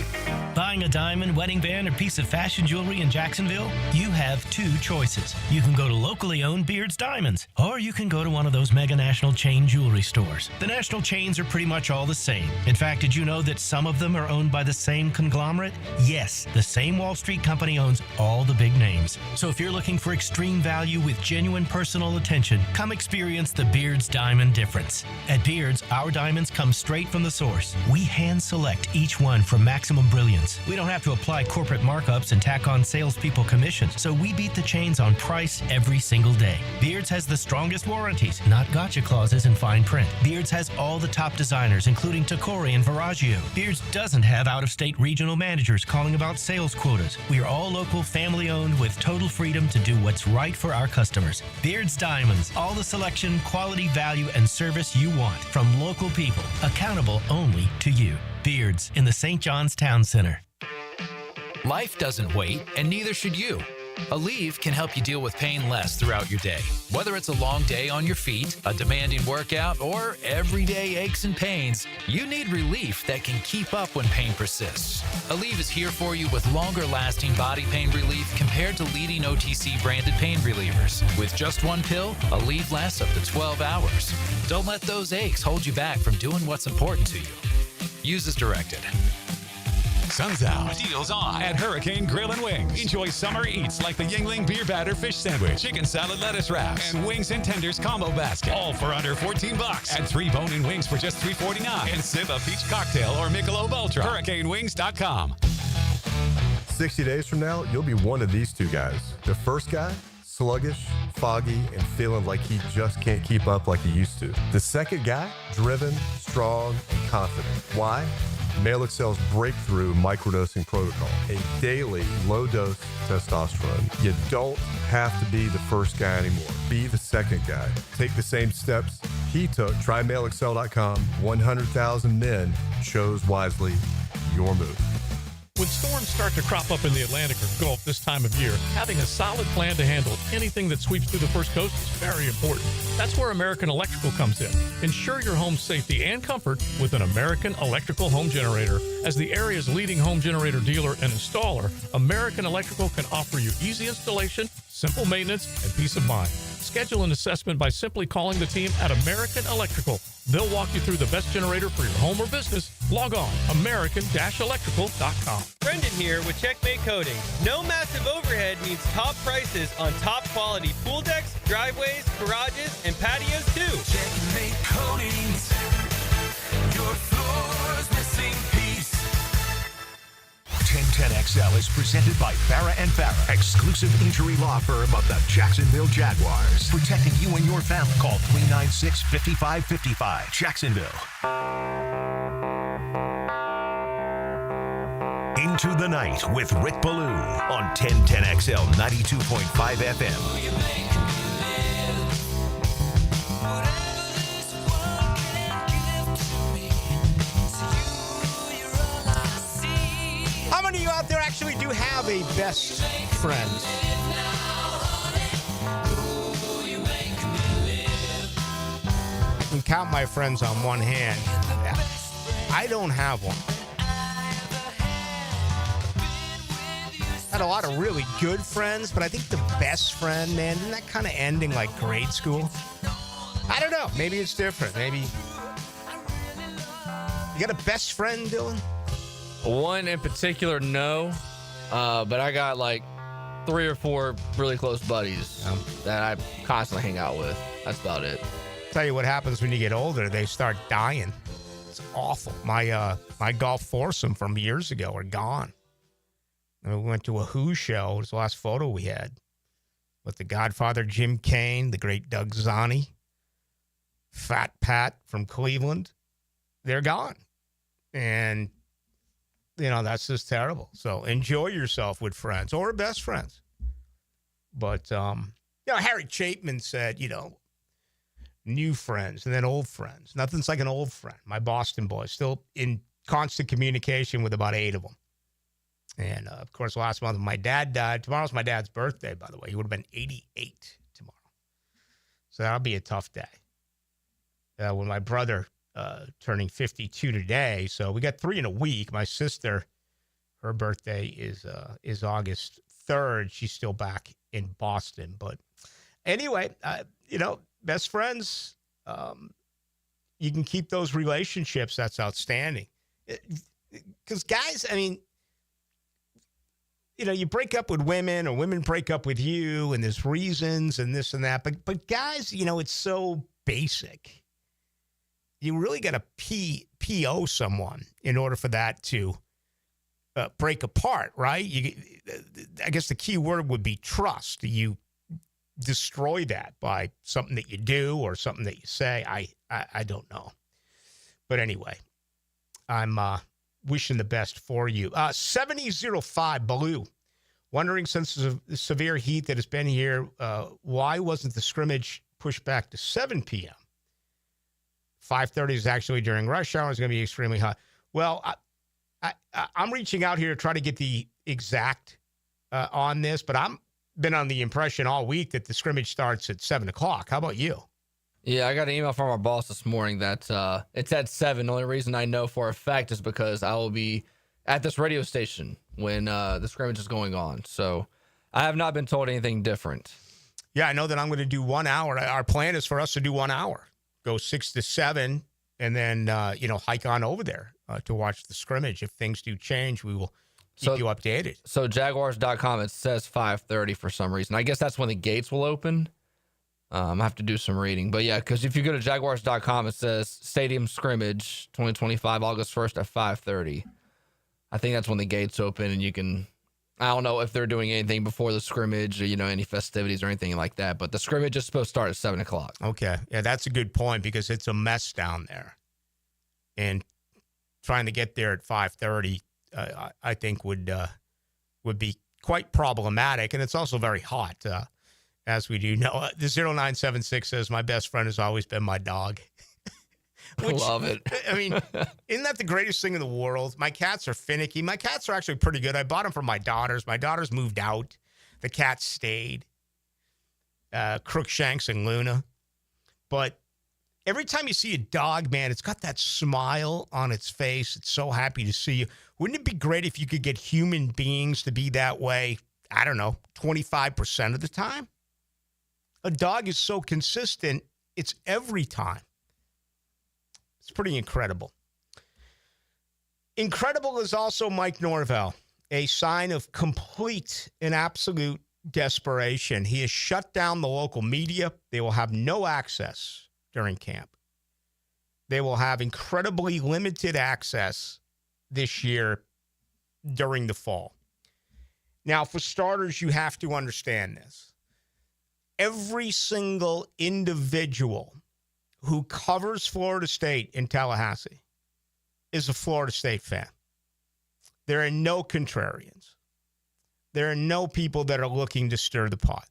Buying a diamond, wedding band, or piece of fashion jewelry in Jacksonville? You have two choices. You can go to locally owned Beard's Diamonds, or you can go to one of those mega national chain jewelry stores. The national chains are pretty much all the same. In fact, did you know that some of them are owned by the same conglomerate? Yes, the same Wall Street company owns all the big names. So if you're looking for extreme value with genuine personal attention, come experience the Beard's Diamond difference. At Beard's, our diamonds come straight from the source. We hand select each one for maximum brilliance. We don't have to apply corporate markups and tack on salespeople commissions, so we beat the chains on price every single day. Beard's has the strongest warranties, not gotcha clauses and fine print. Beard's has all the top designers, including Tacori and Viraggio. Beard's doesn't have out-of-state regional managers calling about sales quotas. We are all local, family-owned with total freedom to do what's right for our customers. Beard's Diamonds, all the selection, quality, value, and service you want from local people, accountable only to you. Beard's in the St. John's Town Center. Life doesn't wait, and neither should you. Aleve can help you deal with pain less throughout your day. Whether it's a long day on your feet, a demanding workout, or everyday aches and pains, you need relief that can keep up when pain persists. Aleve is here for you with longer-lasting body pain relief compared to leading OTC branded pain relievers. With just one pill, Aleve lasts up to 12 hours. Don't let those aches hold you back from doing what's important to you. Use as directed. Sun's out. Deals on at Hurricane Grill and Wings. Enjoy summer eats like the Yingling Beer Batter Fish Sandwich, Chicken Salad Lettuce Wraps, and Wings and Tenders Combo Basket. All for under $14. Add 3 bone-in wings for just $3.49. And sip a peach cocktail or Michelob Ultra. HurricaneWings.com. 60 days from now, you'll be one of these two guys. The first guy, sluggish, foggy, and feeling like he just can't keep up like he used to. The second guy, driven, strong, and confident. Why? Male Excel's breakthrough microdosing protocol, a daily low-dose testosterone. You don't have to be the first guy anymore. Be the second guy. Take the same steps he took. Try MaleExcel.com. 100,000 men chose wisely. Your move. When storms start to crop up in the Atlantic or Gulf this time of year, having a solid plan to handle anything that sweeps through the First Coast is very important. That's where American Electrical comes in. Ensure your home's safety and comfort with an American Electrical home generator. As the area's leading home generator dealer and installer, American Electrical can offer you easy installation, simple maintenance, and peace of mind. Schedule an assessment by simply calling the team at American Electrical. They'll walk you through the best generator for your home or business. Log on, american-electrical.com. Brendan here with Checkmate Coating. No massive overhead means top prices on top quality pool decks, driveways, garages, and patios too. Checkmate Coatings. Your floor's missing piece. 1010XL is presented by Farah & Farah, exclusive injury law firm of the Jacksonville Jaguars. Protecting you and your family. Call 396-5555. Jacksonville. Into the Night with Rick Ballou on 1010XL 92.5 FM. How many of you out there actually do have a best friend? I can count my friends on one hand. I don't have one. Had a lot of really good friends, but I think the best friend, man, isn't that kind of ending like grade school? I don't know. Maybe it's different. Maybe. You got a best friend, Dylan? One in particular, no. But I got like 3 or 4 really close buddies that I constantly hang out with. That's about it. Tell you what happens when you get older, they start dying. It's awful. My golf foursome from years ago are gone. And we went to a Who show. It was the last photo we had with the Godfather Jim Kane, the great Doug Zani, Fat Pat from Cleveland. They're gone. And you know, that's just terrible. So enjoy yourself with friends or best friends. But, you know, Harry Chapman said, you know, new friends and then old friends. Nothing's like an old friend. My Boston boys still in constant communication with about 8 of them. And, of course, last month my dad died. Tomorrow's my dad's birthday, by the way. He would have been 88 tomorrow. So that'll be a tough day. When my brother turning 52 today, so we got 3 in a week. My sister, her birthday is August 3rd. She's still back in Boston. But anyway, you know, best friends, you can keep those relationships. That's outstanding. Because guys, I mean, you know, you break up with women or women break up with you and there's reasons and this and that. But guys, you know, it's so basic. You really got to PO someone in order for that to break apart, right? I guess the key word would be trust. You destroy that by something that you do or something that you say. I don't know. But anyway, I'm wishing the best for you. 7005 Ballou. Wondering, since the severe heat that has been here, why wasn't the scrimmage pushed back to 7 p.m.? 5:30 is actually during rush hour. It's going to be extremely hot. Well, I'm reaching out here to try to get the exact on this, but I'm been on the impression all week that the scrimmage starts at 7 o'clock. How about you? Yeah, I got an email from our boss this morning that it's at 7. The only reason I know for a fact is because I will be at this radio station when the scrimmage is going on. So I have not been told anything different. Yeah, I know that I'm going to do 1 hour. Our plan is for us to do 1 hour. Go 6 to 7, and then, hike on over there to watch the scrimmage. If things do change, we will keep you updated. So Jaguars.com, it says 5:30 for some reason. I guess that's when the gates will open. I have to do some reading. But, yeah, because if you go to Jaguars.com, it says Stadium Scrimmage 2025, August 1st at 5:30. I think that's when the gates open, and you can I don't know if they're doing anything before the scrimmage or, any festivities or anything like that, but the scrimmage is supposed to start at 7 o'clock. Okay. Yeah, that's a good point because it's a mess down there. And trying to get there at 5:30, I think would be quite problematic. And it's also very hot, as we do know. The 0976 says, my best friend has always been my dog. I love it. I mean, isn't that the greatest thing in the world? My cats are finicky. My cats are actually pretty good. I bought them for my daughters. My daughters moved out. The cats stayed. Crookshanks and Luna. But every time you see a dog, man, it's got that smile on its face. It's so happy to see you. Wouldn't it be great if you could get human beings to be that way, I don't know, 25% of the time? A dog is so consistent, it's every time. It's pretty incredible. Incredible is also Mike Norvell, a sign of complete and absolute desperation. He has shut down the local media. They will have no access during camp. They will have incredibly limited access this year during the fall. Now, for starters, you have to understand this. Every single individual who covers Florida State in Tallahassee is a Florida State fan. There are no contrarians. There are no people that are looking to stir the pot.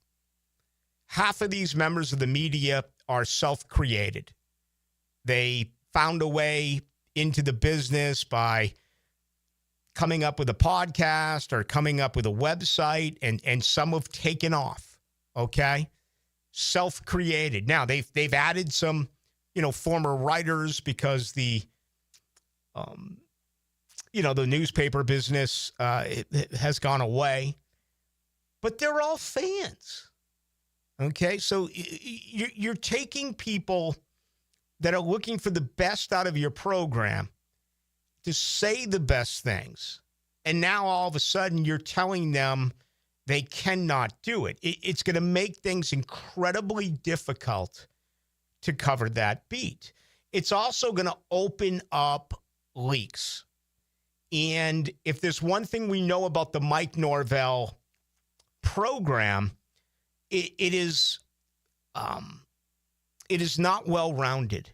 Half of these members of the media are self-created. They found a way into the business by coming up with a podcast or coming up with a website, and some have taken off, okay? Self-created. Now, they've added some, former writers because the newspaper business it has gone away. But they're all fans, okay? So you're taking people that are looking for the best out of your program to say the best things. And now all of a sudden you're telling them they cannot do it. It's going to make things incredibly difficult to cover that beat. It's also going to open up leaks. And if there's one thing we know about the Mike Norvell program, it is not well-rounded.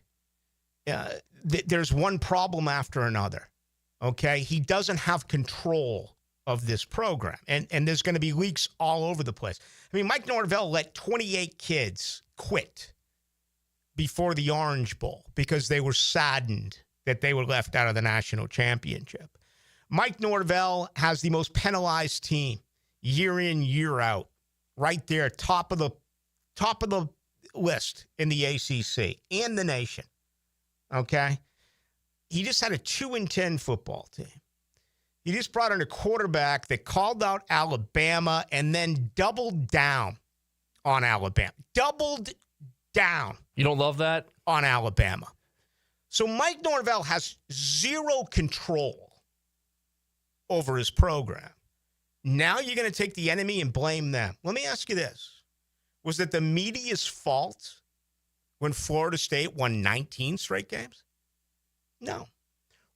There's one problem after another, okay? He doesn't have control of this program, and there's going to be leaks all over the place. I mean, Mike Norvell let 28 kids quit before the Orange Bowl because they were saddened that they were left out of the national championship. Mike Norvell has the most penalized team year in, year out, right there, top of the list in the ACC and the nation. Okay? He just had a 2-10 football team. He just brought in a quarterback that called out Alabama and then doubled down on Alabama. Doubled down. You don't love that? On Alabama. So Mike Norvell has zero control over his program. Now you're going to take the enemy and blame them. Let me ask you this. Was it the media's fault when Florida State won 19 straight games? No.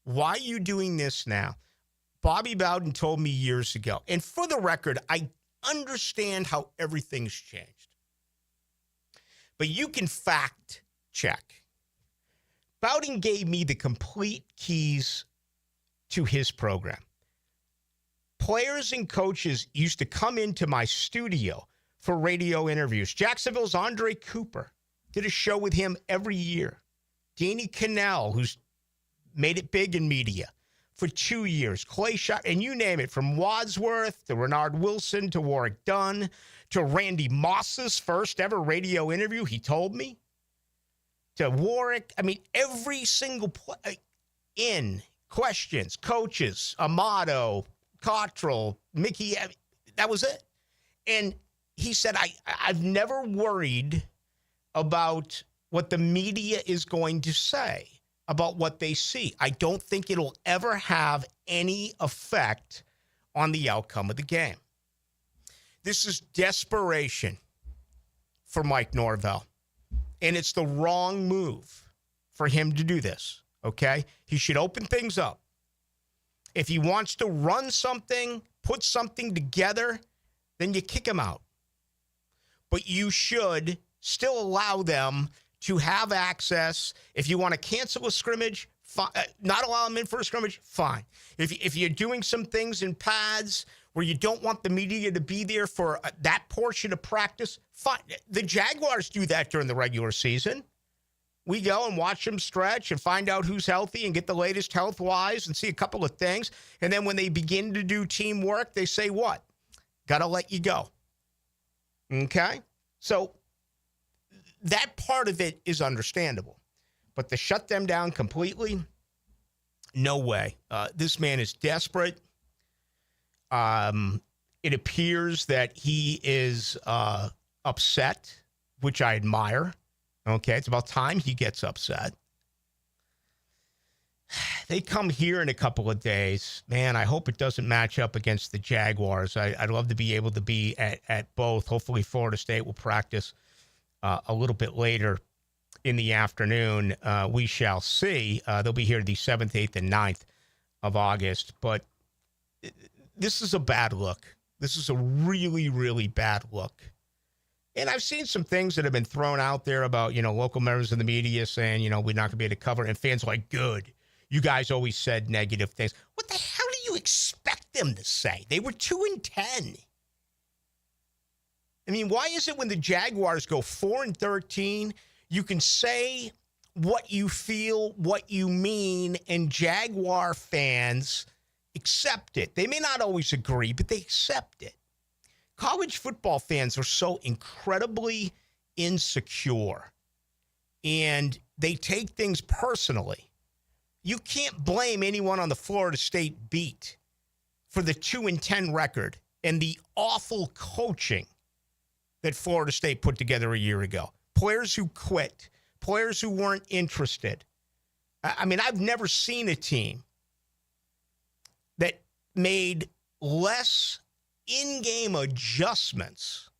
Why are you doing this now? Bobby Bowden told me years ago, and for the record, I understand how everything's changed. But you can fact check. Bowden gave me the complete keys to his program. Players and coaches used to come into my studio for radio interviews. Jacksonville's Andre Cooper did a show with him every year. Danny Cannell, who's made it big in media for 2 years. Clay Shot, and you name it, from Wadsworth to Renard Wilson to Warwick Dunn to Randy Moss's first ever radio interview, he told me, to Warwick. I mean, every single in questions, coaches, Amato, Cottrell, Mickey, that was it. And he said, I've never worried about what the media is going to say about what they see. I don't think it'll ever have any effect on the outcome of the game. This is desperation for Mike Norvell. And it's the wrong move for him to do this, okay? He should open things up. If he wants to run something, put something together, then you kick them out. But you should still allow them to have access. If you want to cancel a scrimmage, not allow them in for a scrimmage, fine. If you're doing some things in pads where you don't want the media to be there for that portion of practice, fine. The Jaguars do that during the regular season. We go and watch them stretch and find out who's healthy and get the latest health-wise and see a couple of things. And then when they begin to do teamwork, they say what? Got to let you go. Okay? So that part of it is understandable. But to shut them down completely, no way. This man is desperate. It appears that he is upset, which I admire. Okay, it's about time he gets upset. They come here in a couple of days. Man, I hope it doesn't match up against the Jaguars. I'd love to be able to be at both. Hopefully Florida State will practice a little bit later in the afternoon. We shall see. They'll be here the 7th, 8th, and 9th of August. But this is a bad look. This is a really, really bad look. And I've seen some things that have been thrown out there about, local members of the media saying, we're not going to be able to cover it. And fans are like, good. You guys always said negative things. What the hell do you expect them to say? They were 2-10. I mean, why is it when the Jaguars go 4-13, you can say what you feel, what you mean, and Jaguar fans accept it? They may not always agree, but they accept it. College football fans are so incredibly insecure, and they take things personally. You can't blame anyone on the Florida State beat for the 2-10 record and the awful coaching that Florida State put together a year ago. Players who quit, players who weren't interested. I mean, I've never seen a team that made less in-game adjustments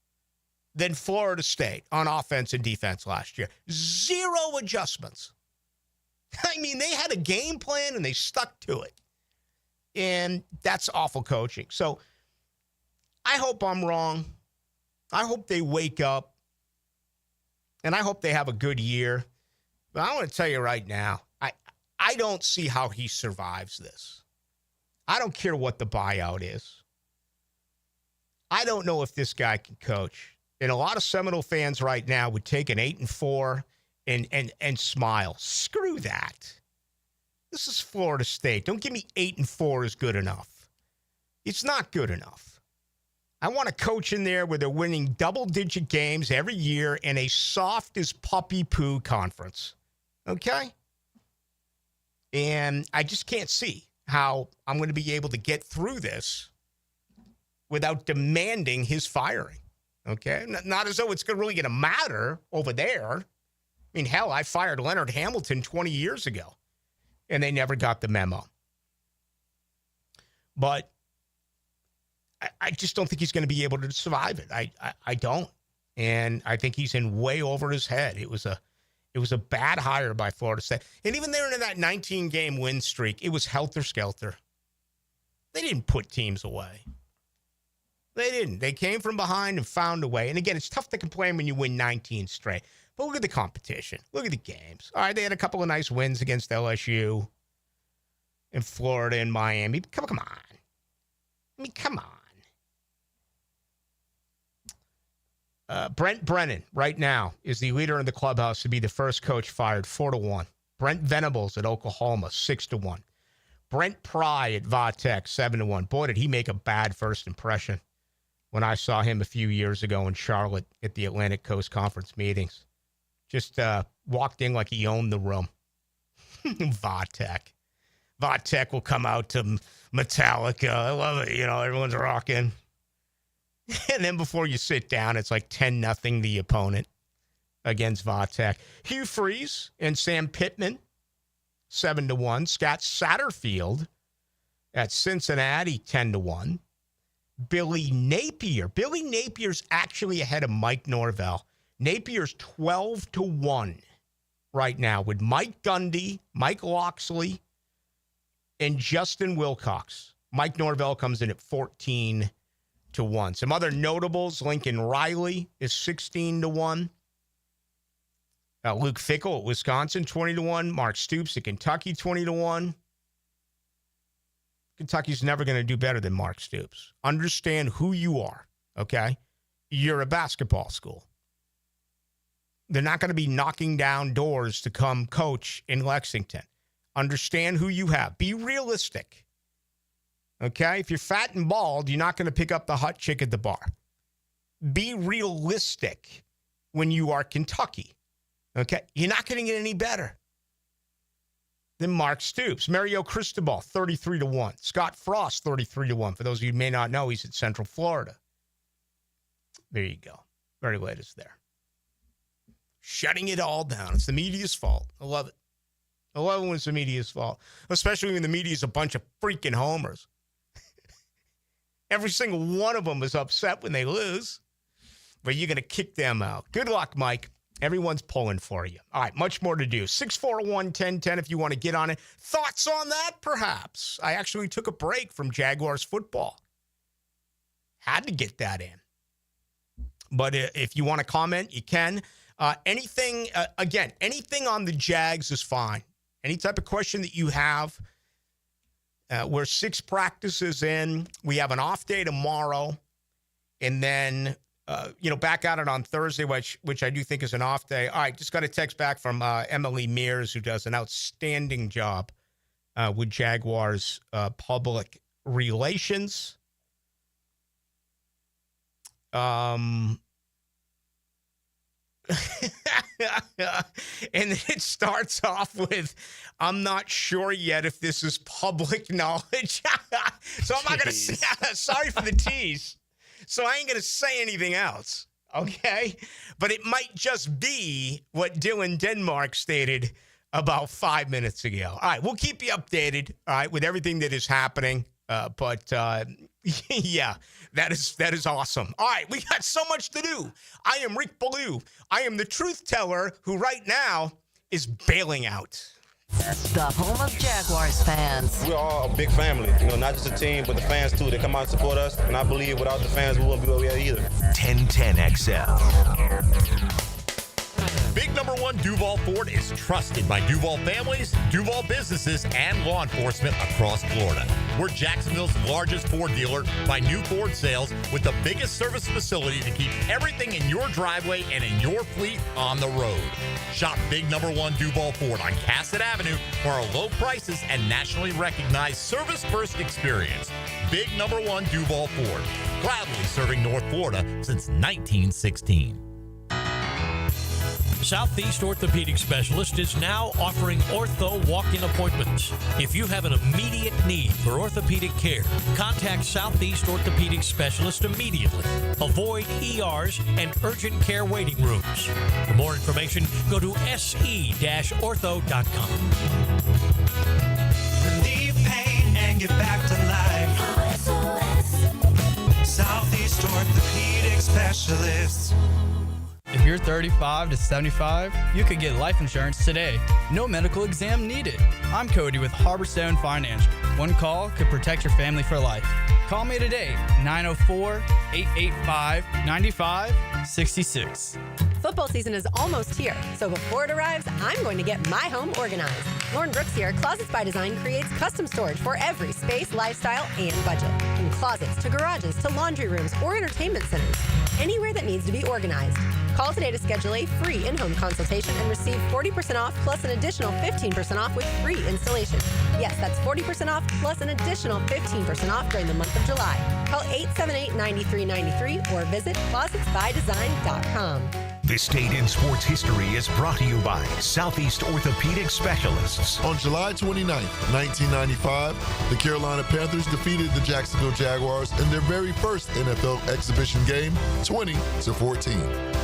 than Florida State on offense and defense last year. 0 adjustments. I mean, they had a game plan and they stuck to it. And that's awful coaching. So I hope I'm wrong. I hope they wake up. And I hope they have a good year. But I want to tell you right now, I don't see how he survives this. I don't care what the buyout is. I don't know if this guy can coach. And a lot of Seminole fans right now would take an 8-4 and smile. Screw that. This is Florida State. Don't give me 8-4 is good enough. It's not good enough. I want a coach in there where they're winning double-digit games every year in a soft as puppy poo conference. Okay? And I just can't see how I'm going to be able to get through this without demanding his firing, okay? Not as though it's really going to matter over there. I mean, hell, I fired Leonard Hamilton 20 years ago, and they never got the memo. But I just don't think he's going to be able to survive it. I don't. And I think he's in way over his head. It was a bad hire by Florida State. And even there in that 19-game win streak, it was helter-skelter. They didn't put teams away. They didn't. They came from behind and found a way. And again, it's tough to complain when you win 19 straight. But look at the competition. Look at the games. All right, they had a couple of nice wins against LSU and Florida and Miami. Come on. I mean, come on. Brent Brennan, right now, is the leader in the clubhouse to be the first coach fired, 4-1. Brent Venables at Oklahoma, 6-1. Brent Pry at Va-Tech, 7-1. Boy, did he make a bad first impression when I saw him a few years ago in Charlotte at the Atlantic Coast Conference meetings. Just walked in like he owned the room. Va-Tech. Va-Tech will come out to Metallica. I love it. Everyone's rocking. And then before you sit down, it's like 10-0 the opponent against Va-Tech. Hugh Freeze and Sam Pittman, 7-1. Scott Satterfield at Cincinnati, 10-1. Billy Napier. Billy Napier's actually ahead of Mike Norvell. Napier's 12-1 right now with Mike Gundy, Mike Loxley, and Justin Wilcox. Mike Norvell comes in at 14-1. Some other notables, Lincoln Riley is 16-1. Luke Fickell at Wisconsin, 20-1. Mark Stoops at Kentucky, 20-1. Kentucky's never going to do better than Mark Stoops. Understand who you are, okay? You're a basketball school. They're not going to be knocking down doors to come coach in Lexington. Understand who you have. Be realistic, okay? If you're fat and bald, you're not going to pick up the hot chick at the bar. Be realistic when you are Kentucky, okay? You're not going to get any better than Mark Stoops. Mario Cristobal, 33-1. Scott Frost, 33-1. For those of you who may not know, he's at Central Florida. There you go. Very latest there. Shutting it all down. It's the media's fault. I love it. I love it when it's the media's fault, especially when the media's a bunch of freaking homers. Every single one of them is upset when they lose, but you're going to kick them out. Good luck, Mike. Everyone's pulling for you. All right, much more to do. 641-1010 if you want to get on it. Thoughts on that, perhaps? I actually took a break from Jaguars football. Had to get that in. But if you want to comment, you can. Anything on the Jags is fine. Any type of question that you have. We're 6 practices in. We have an off day tomorrow. And then, back at it on Thursday, which I do think is an off day. All right, just got a text back from Emily Mears, who does an outstanding job with Jaguars public relations. And then it starts off with, I'm not sure yet if this is public knowledge. So I'm not going to say, sorry for the tease. So I ain't going to say anything else, okay? But it might just be what Dylan Denmark stated about 5 minutes ago. All right, we'll keep you updated, all right, with everything that is happening. Yeah, that is awesome. All right, we got so much to do. I am Rick Ballou. I am the truth teller who right now is bailing out. The home of Jaguars fans. We're all a big family, not just a team, but the fans too. They come out and support us, and I believe without the fans, we wouldn't be where we are either. 1010XL. Big number 1 Duval Ford is trusted by Duval families, Duval businesses, and law enforcement across Florida. We're Jacksonville's largest Ford dealer by new Ford sales with the biggest service facility to keep everything in your driveway and in your fleet on the road. Shop Big number 1 Duval Ford on Cassett Avenue for our low prices and nationally recognized service-first experience. Big number 1 Duval Ford, proudly serving North Florida since 1916. Southeast Orthopedic Specialist is now offering ortho walk-in appointments. If you have an immediate need for orthopedic care, contact Southeast Orthopedic Specialist immediately. Avoid ERs and urgent care waiting rooms. For more information, go to se-ortho.com. Relieve pain and get back to life. Southeast Orthopedic Specialists. If you're 35 to 75, you could get life insurance today. No medical exam needed. I'm Cody with Harborstone Financial. One call could protect your family for life. Call me today, 904-885-9566. Football season is almost here, so before it arrives, I'm going to get my home organized. Lauren Brooks here. Closets by Design creates custom storage for every space, lifestyle, and budget. From closets to garages to laundry rooms or entertainment centers. Anywhere that needs to be organized. Call today to schedule a free in-home consultation and receive 40% off plus an additional 15% off with free installation. Yes, that's 40% off plus an additional 15% off during the month of July. Call 878-9393 or visit closetsbydesign.com. This date in sports history is brought to you by Southeast Orthopedic Specialists. On July 29th, 1995, the Carolina Panthers defeated the Jacksonville Jaguars in their very first NFL exhibition game, 20-14.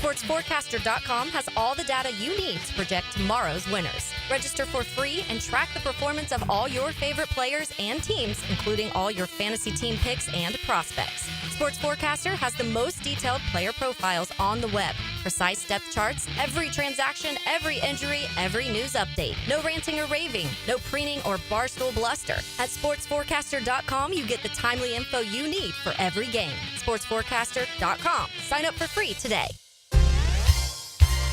SportsForecaster.com has all the data you need to project tomorrow's winners. Register for free and track the performance of all your favorite players and teams, including all your fantasy team picks and prospects. Sports Forecaster has the most detailed player profiles on the web, precise depth charts, every transaction, every injury, every news update. No ranting or raving, no preening or barstool bluster. At SportsForecaster.com, you get the timely info you need for every game. SportsForecaster.com. Sign up for free today.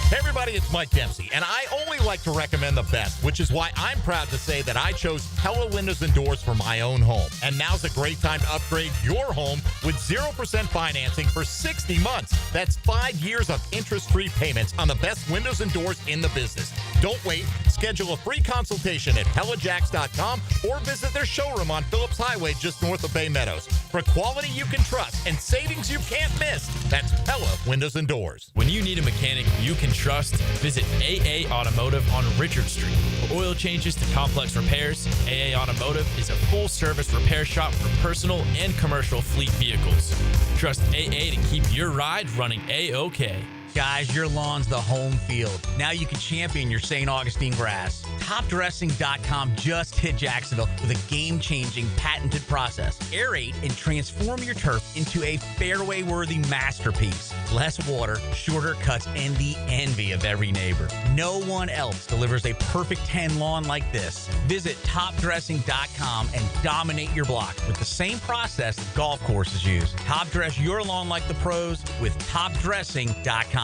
Hey everybody, it's Mike Dempsey, and I only like to recommend the best, which is why I'm proud to say that I chose Pella Windows and Doors for my own home. And now's a great time to upgrade your home with 0% financing for 60 months. That's 5 years of interest-free payments on the best windows and doors in the business. Don't wait. Schedule a free consultation at PellaJacks.com or visit their showroom on Phillips Highway just north of Bay Meadows. For quality you can trust and savings you can't miss, that's Pella Windows and Doors. When you need a mechanic you can trust, visit AA Automotive on Richard Street. For oil changes to complex repairs, AA Automotive is a full-service repair shop for personal and commercial fleet vehicles. Trust AA to keep your ride running A-OK. Guys, your lawn's the home field. Now you can champion your St. Augustine grass. TopDressing.com just hit Jacksonville with a game-changing patented process. Aerate and transform your turf into a fairway-worthy masterpiece. Less water, shorter cuts, and the envy of every neighbor. No one else delivers a perfect 10 lawn like this. Visit TopDressing.com and dominate your block with the same process that golf courses use. Top dress your lawn like the pros with TopDressing.com.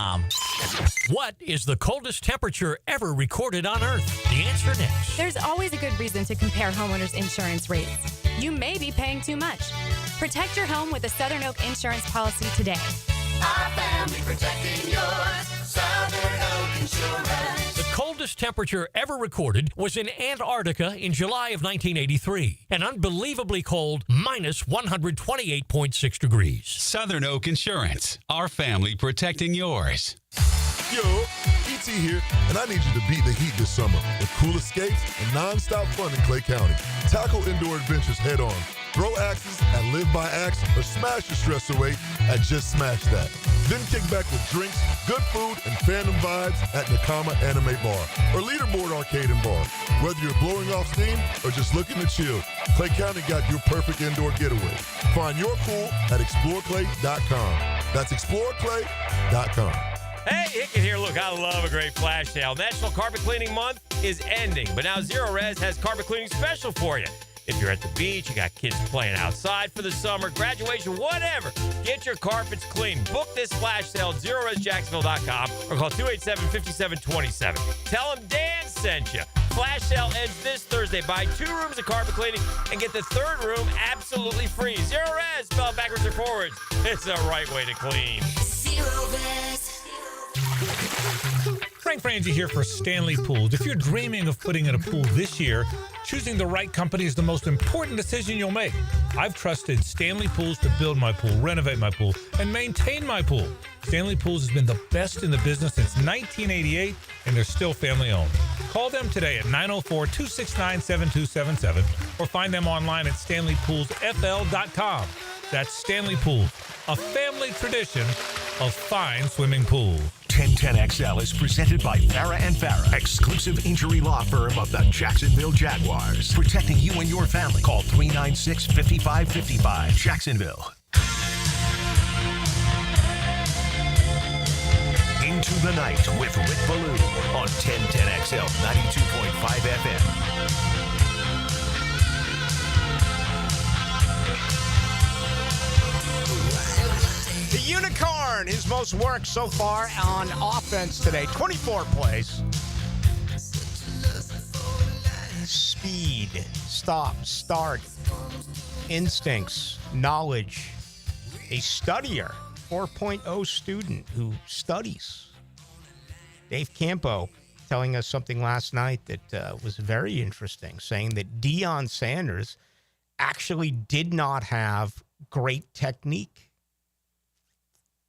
What is the coldest temperature ever recorded on Earth? The answer next. There's always a good reason to compare homeowners' insurance rates. You may be paying too much. Protect your home with a Southern Oak insurance policy today. Our family protecting yours. Southern Oak Insurance. The coldest temperature ever recorded was in Antarctica in July of 1983. An unbelievably cold minus 128.6 degrees. Southern Oak Insurance. Our family protecting yours. Yo, E.T. here, and I need you to beat the heat this summer with cool escapes and non-stop fun in Clay County. Tackle indoor adventures head on. Throw axes at Live by Axe or smash your stress away at Just Smash That. Then kick back with drinks, good food, and fandom vibes at Nakama Anime Bar or Leaderboard Arcade and Bar. Whether you're blowing off steam or just looking to chill, Clay County got your perfect indoor getaway. Find your cool at ExploreClay.com. That's ExploreClay.com. Hey, Hickett here. Look, I love a great flash sale. National Carpet Cleaning Month is ending, but now Zero Res has carpet cleaning special for you. If you're at the beach, you got kids playing outside for the summer, graduation, whatever, get your carpets clean. Book this flash sale at ZeroResJacksonville.com or call 287-5727. Tell them Dan sent you. Flash sale ends this Thursday. Buy 2 rooms of carpet cleaning and get the 3rd room absolutely free. Zero Res, spelled backwards or forwards. It's the right way to clean. Zero Res. Frank Frangie here for Stanley Pools. If you're dreaming of putting in a pool this year, choosing the right company is the most important decision you'll make. I've trusted Stanley Pools to build my pool, renovate my pool, and maintain my pool. Stanley Pools has been the best in the business since 1988, and they're still family owned. Call them today at 904-269-7277 or find them online at StanleyPoolsFL.com. That's Stanley Pools, a family tradition of fine swimming pools. 1010XL is presented by Farah and Farah, exclusive injury law firm of the Jacksonville Jaguars. Protecting you and your family. Call 396-5555. Jacksonville. Into the Night with Rick Ballou on 1010XL 92.5 FM. The Unicorn, his most work so far on offense today. 24 plays. Speed, stop, start, instincts, knowledge. A studier, 4.0 student who studies. Dave Campo telling us something last night that was very interesting, saying that Deion Sanders actually did not have great technique,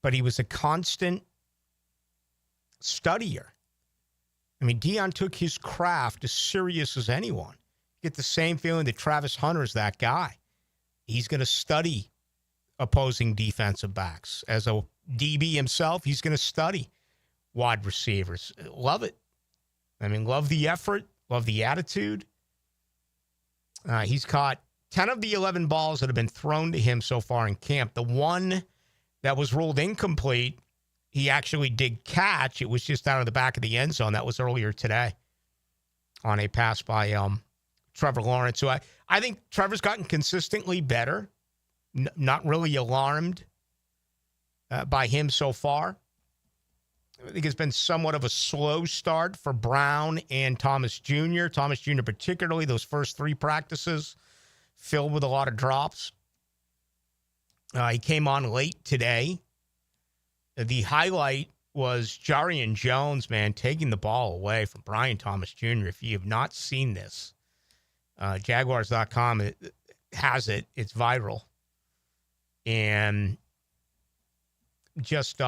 but he was a constant studier. I mean, Deion took his craft as serious as anyone. You get the same feeling that Travis Hunter is that guy. He's going to study opposing defensive backs. As a DB himself, he's going to study wide receivers. Love it. I mean, love the effort, love the attitude. He's caught 10 of the 11 balls that have been thrown to him so far in camp. The one that was ruled incomplete, he actually did catch. It was just out of the back of the end zone. That was earlier today on a pass by Trevor Lawrence. So I think Trevor's gotten consistently better. Not really alarmed by him so far. I think it's been somewhat of a slow start for Brown and Thomas Jr. Thomas Jr. particularly, those first 3 practices filled with a lot of drops. He came on late today. The highlight was Jarian Jones, man, taking the ball away from Brian Thomas Jr. If you have not seen this, Jaguars.com has it. It's viral. And just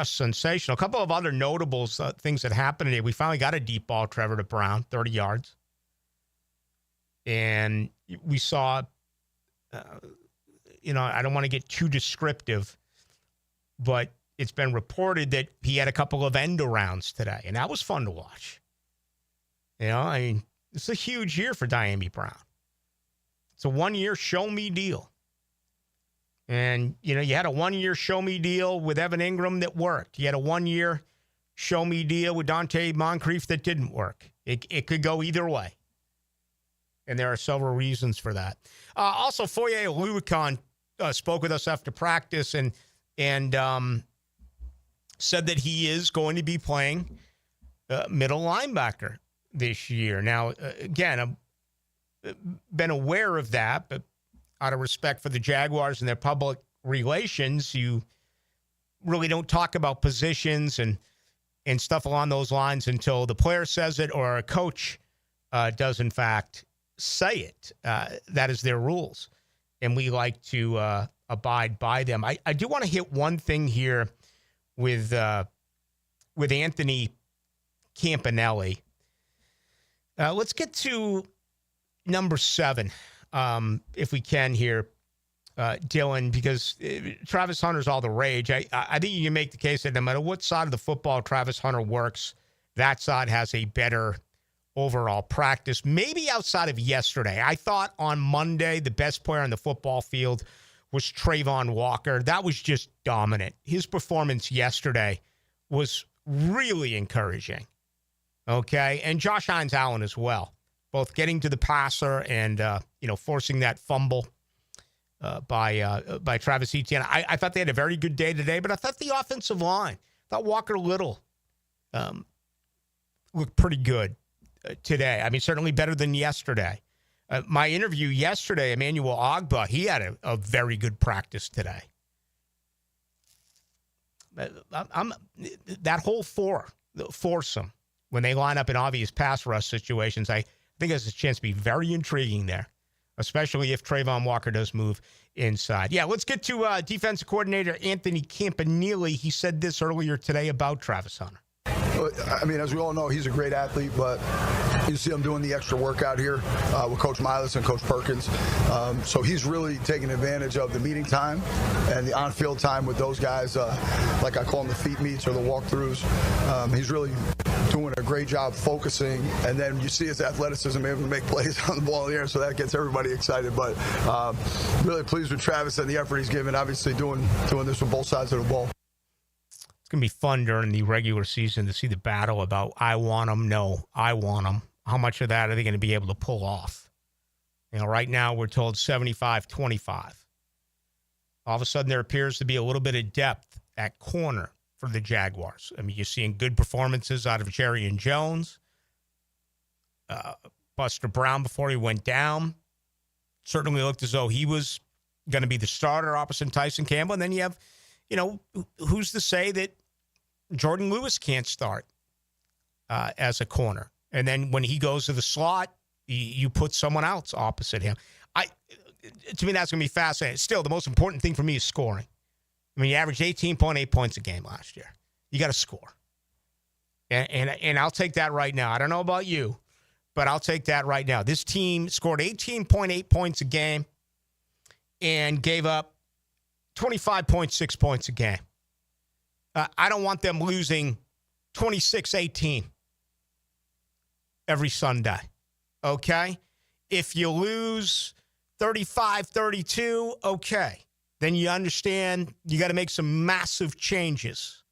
sensational. A couple of other notable things that happened today. We finally got a deep ball, Trevor, to Brown, 30 yards. And we saw, I don't want to get too descriptive, but it's been reported that he had a couple of end arounds today, and that was fun to watch. It's a huge year for Diami Brown. It's a 1-year show-me deal. And, you had a 1-year show-me deal with Evan Ingram that worked. You had a 1-year show-me deal with Dante Moncrief that didn't work. It could go either way. And there are several reasons for that. Also, Foye Oluokun spoke with us after practice and said that he is going to be playing middle linebacker this year. Now, again, I've been aware of that, but out of respect for the Jaguars and their public relations, you really don't talk about positions and stuff along those lines until the player says it or a coach does, in fact, say it. That is their rules, and we like to abide by them. I do want to hit one thing here with Anthony Campanelli. Let's get to number 7. If we can here, Dylan, because Travis Hunter's all the rage. I think you can make the case that no matter what side of the football Travis Hunter works, that side has a better overall practice. Maybe outside of yesterday. I thought on Monday the best player on the football field was Trayvon Walker. That was just dominant. His performance yesterday was really encouraging. Okay, and Josh Hines Allen as well. Both getting to the passer and, forcing that fumble by Travis Etienne. I thought they had a very good day today, but I thought the offensive line, I thought Walker Little looked pretty good today. I mean, certainly better than yesterday. My interview yesterday, Emmanuel Ogbah, he had a very good practice today. That whole foursome, when they line up in obvious pass rush situations, I think there's a chance to be very intriguing there, especially if Trayvon Walker does move inside. Yeah, let's get to defensive coordinator Anthony Campanelli. He said this earlier today about Travis Hunter. I mean, as we all know, he's a great athlete, but you see him doing the extra work out here with Coach Milas and Coach Perkins. So he's really taking advantage of the meeting time and the on-field time with those guys, like I call them the feet meets or the walkthroughs. He's really doing a great job focusing, and then you see his athleticism able to make plays on the ball in the air, so that gets everybody excited. But really pleased with Travis and the effort he's given, obviously doing this with both sides of the ball. It's going to be fun during the regular season to see the battle about I want them, no, I want them. How much of that are they going to be able to pull off? Right now we're told 75-25. All of a sudden there appears to be a little bit of depth at corner for the Jaguars. I mean, you're seeing good performances out of Jarian Jones. Buster Brown before he went down certainly looked as though he was going to be the starter opposite Tyson Campbell. And then you have, who's to say that Jordan Lewis can't start as a corner? And then when he goes to the slot, you put someone else opposite him. To me, that's going to be fascinating. Still, the most important thing for me is scoring. I mean, you averaged 18.8 points a game last year. You got to score. And I'll take that right now. I don't know about you, but I'll take that right now. This team scored 18.8 points a game and gave up 25.6 points a game. I don't want them losing 26-18 every Sunday, okay? If you lose 35-32, okay. Then you understand you got to make some massive changes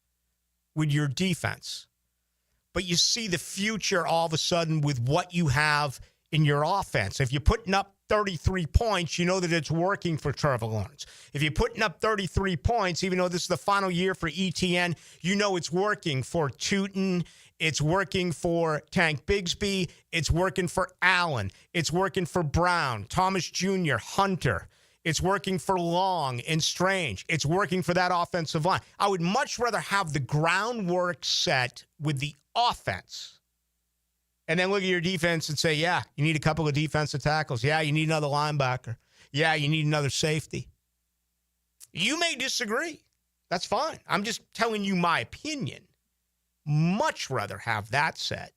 with your defense. But you see the future all of a sudden with what you have in your offense. If you're putting up 33 points, you know that it's working for Trevor Lawrence. If you're putting up 33 points, even though this is the final year for ETN, you know it's working for Tootin. It's working for Tank Bigsby. It's working for Allen. It's working for Brown, Thomas Jr., Hunter. It's working for Long and Strange. It's working for that offensive line. I would much rather have the groundwork set with the offense and then look at your defense and say, yeah, you need a couple of defensive tackles. Yeah, you need another linebacker. Yeah, you need another safety. You may disagree. That's fine. I'm just telling you my opinion. Much rather have that set.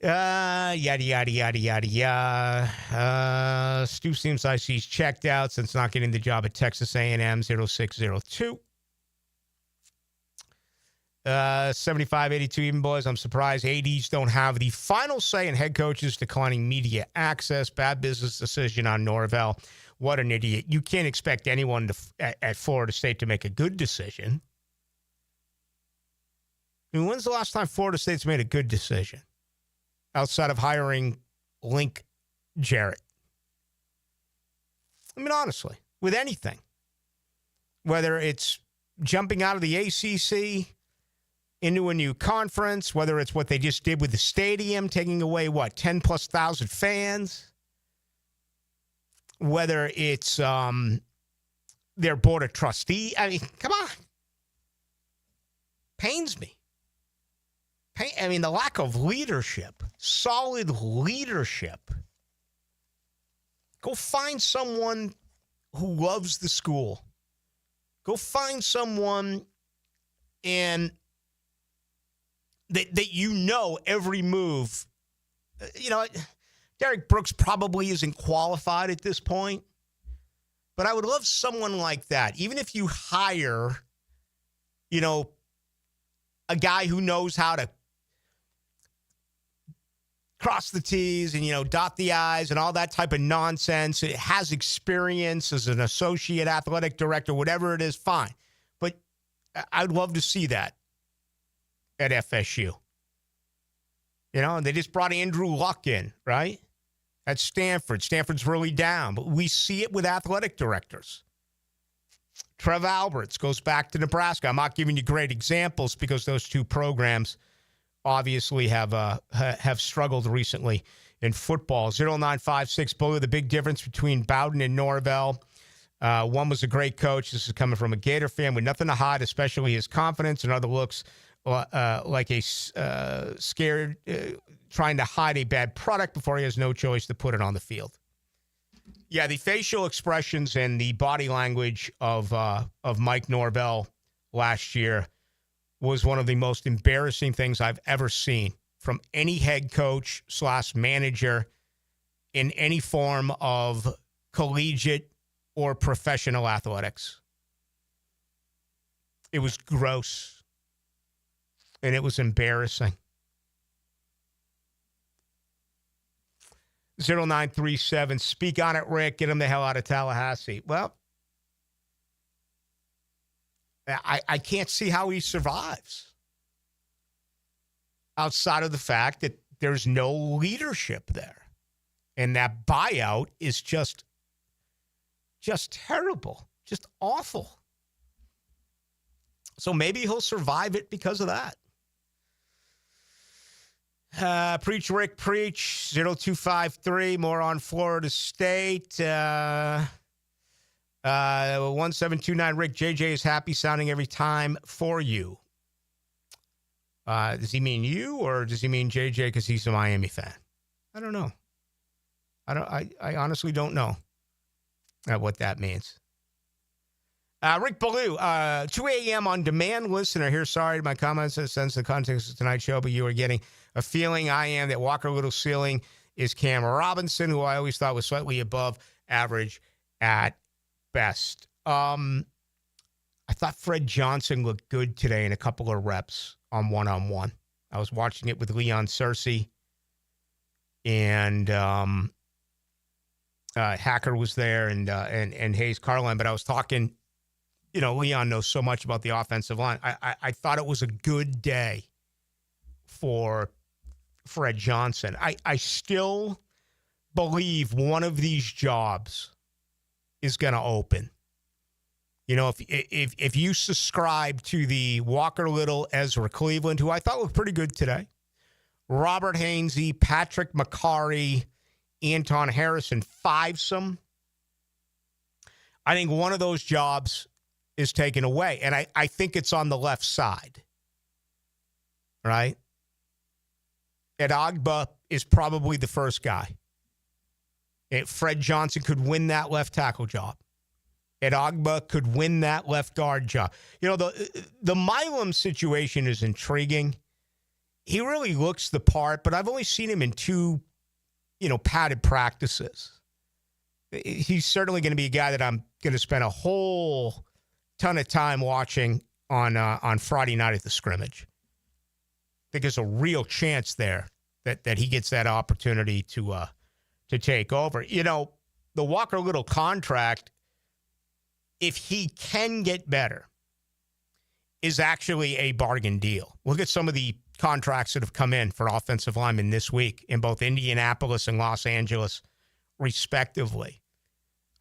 Yada, yada, yada, yada, yada. Stu seems like he's checked out since not getting the job at Texas A&M 0602. 75-82 even, boys. I'm surprised ADs don't have the final say in head coaches declining media access. Bad business decision on Norvell. What an idiot. You can't expect anyone at Florida State to make a good decision. I mean, when's the last time Florida State's made a good decision outside of hiring Link Jarrett? I mean, honestly, with anything, whether it's jumping out of the ACC into a new conference, whether it's what they just did with the stadium, taking away, 10+ thousand fans, whether it's their board of trustee. I mean, come on. Pains me. I mean, the lack of leadership, solid leadership. Go find someone who loves the school. Go find someone and that you know every move. You know, Derek Brooks probably isn't qualified at this point, but I would love someone like that. Even if you hire, a guy who knows how to cross the T's and, dot the I's and all that type of nonsense. It has experience as an associate athletic director, whatever it is, fine. But I'd love to see that at FSU. And they just brought Andrew Luck in, right? At Stanford. Stanford's really down, but we see it with athletic directors. Trev Alberts goes back to Nebraska. I'm not giving you great examples because those two programs obviously have struggled recently in football. 0956 Ballou, the big difference between Bowden and Norvell. One was a great coach. This is coming from a Gator fan with nothing to hide, especially his confidence. Another looks like a scared, trying to hide a bad product before he has no choice to put it on the field. Yeah, the facial expressions and the body language of Mike Norvell last year was one of the most embarrassing things I've ever seen from any head coach / manager in any form of collegiate or professional athletics. It was gross. And it was embarrassing. 0937, speak on it, Rick. Get him the hell out of Tallahassee. Well, I can't see how he survives outside of the fact that there's no leadership there. And that buyout is just terrible, just awful. So maybe he'll survive it because of that. Preach, Rick, preach. 0253, more on Florida State. 1729, Rick, JJ is happy sounding every time for you. Does he mean you or does he mean JJ because he's a Miami fan? I don't know. I honestly don't know what that means. Rick Ballou, 2 a.m. on demand listener here. Sorry, my comments sense the context of tonight's show, but you are getting a feeling I am that Walker Little ceiling is Cam Robinson, who I always thought was slightly above average at best. I thought Fred Johnson looked good today in a couple of reps on one-on-one. I was watching it with Leon Searcy, and Hacker was there, and Hayes Carline. But I was talking, Leon knows so much about the offensive line. I thought it was a good day for Fred Johnson. I still believe one of these jobs is going to open. If you subscribe to the Walker Little, Ezra Cleveland, who I thought looked pretty good today, Robert Hainsey, Patrick McCarry, Anton Harrison, fivesome, I think one of those jobs is taken away. And I think it's on the left side, right? Ed Agba is probably the first guy. Fred Johnson could win that left tackle job. Ed Agba could win that left guard job. The Milam situation is intriguing. He really looks the part, but I've only seen him in 2, padded practices. He's certainly going to be a guy that I'm going to spend a whole ton of time watching on Friday night at the scrimmage. I think there's a real chance there that he gets that opportunity to take over. The Walker Little contract, if he can get better, is actually a bargain deal. Look at some of the contracts that have come in for offensive linemen this week in both Indianapolis and Los Angeles, respectively.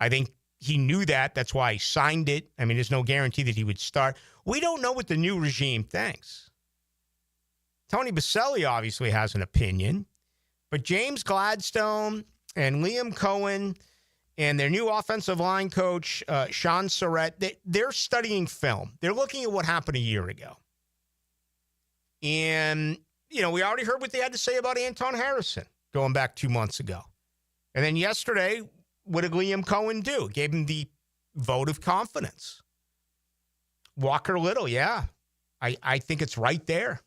I think he knew that. That's why he signed it. I mean, there's no guarantee that he would start. We don't know what the new regime thinks. Tony Baselli obviously has an opinion, but James Gladstone and Liam Cohen and their new offensive line coach, Sean Surratt, they're studying film. They're looking at what happened a year ago. And, we already heard what they had to say about Anton Harrison going back 2 months ago. And then yesterday, what did Liam Cohen do? Gave him the vote of confidence. Walker Little, yeah. I think it's right there.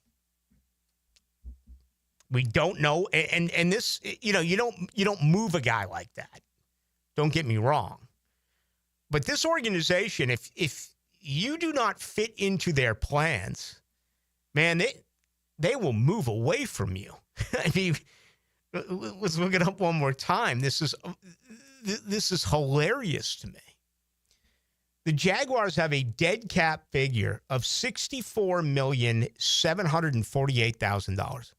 We don't know. And this, you don't move a guy like that. Don't get me wrong. But this organization, if you do not fit into their plans, man, they will move away from you. I mean, let's look it up one more time. This is hilarious to me. The Jaguars have a dead cap figure of $64,748,000.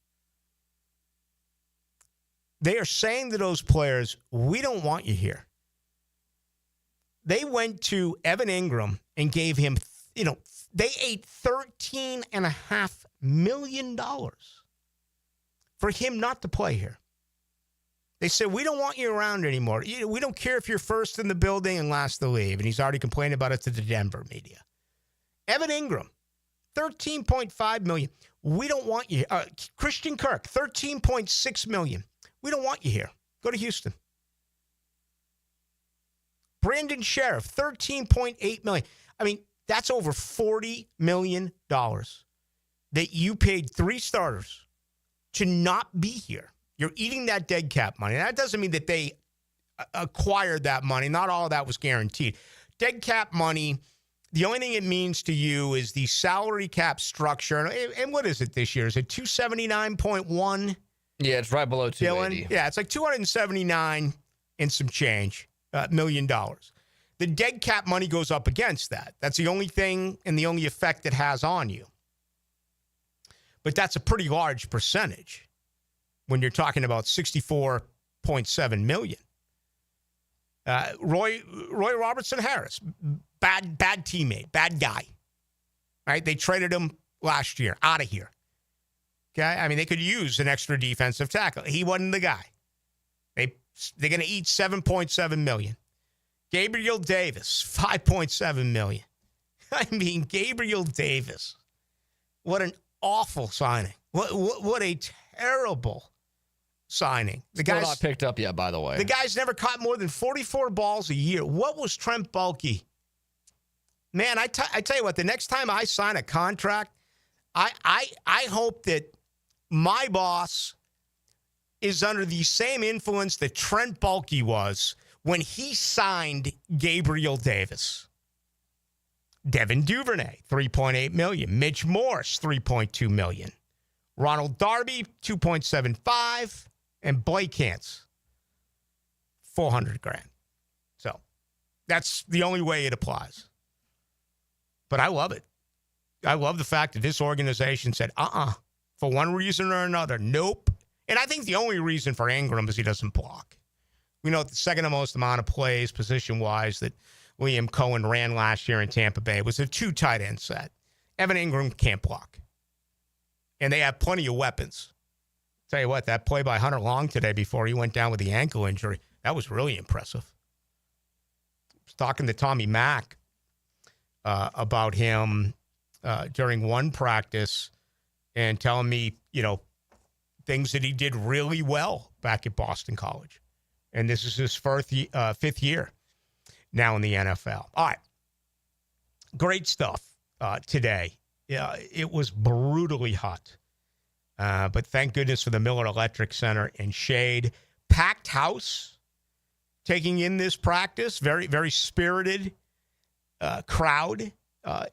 They are saying to those players, we don't want you here. They went to Evan Ingram and gave him, they ate $13.5 million for him not to play here. They said, we don't want you around anymore. We don't care if you're first in the building and last to leave. And he's already complained about it to the Denver media. Evan Ingram, $13.5 million. We don't want you. Christian Kirk, $13.6 million. We don't want you here. Go to Houston. Brandon Sheriff, $13.8 million. I mean, that's over $40 million that you paid 3 starters to not be here. You're eating that dead cap money. That doesn't mean that they acquired that money. Not all of that was guaranteed. Dead cap money, the only thing it means to you is the salary cap structure. And what is it this year? Is it 279.1? Yeah, it's right below 280. Yeah, it's like 279 and some change $1 million. The dead cap money goes up against that. That's the only thing and the only effect it has on you. But that's a pretty large percentage when you're talking about $64.7 million. Roy Robertson Harris, bad teammate, bad guy. Right? They traded him last year, out of here. Okay, I mean, they could use an extra defensive tackle. He wasn't the guy. They're going to eat $7.7 million. Gabriel Davis, $5.7 million. I mean, Gabriel Davis. What an awful signing. What a terrible signing. The Still guy's not picked up yet, by the way. The guy's never caught more than 44 balls a year. What was Trent Baalke? Man, I tell you what, the next time I sign a contract, I hope that my boss is under the same influence that Trent Baalke was when he signed Gabriel Davis. Devin Duvernay, $3.8 million. Mitch Morse, $3.2 million. Ronald Darby, $2.75, and Blake Hance, $400,000. So that's the only way it applies. But I love it. I love the fact that this organization said, for one reason or another, nope. And I think the only reason for Ingram is he doesn't block. We know the second most amount of plays position-wise that Liam Cohen ran last year in Tampa Bay was a 2 tight end set. Evan Ingram can't block. And they have plenty of weapons. Tell you what, that play by Hunter Long today before he went down with the ankle injury, that was really impressive. I was talking to Tommy Mack about him during one practice and telling me, things that he did really well back at Boston College. And this is his fifth year now in the NFL. All right. Great stuff today. Yeah, it was brutally hot. But thank goodness for the Miller Electric Center and shade. Packed house taking in this practice. Very, very spirited crowd,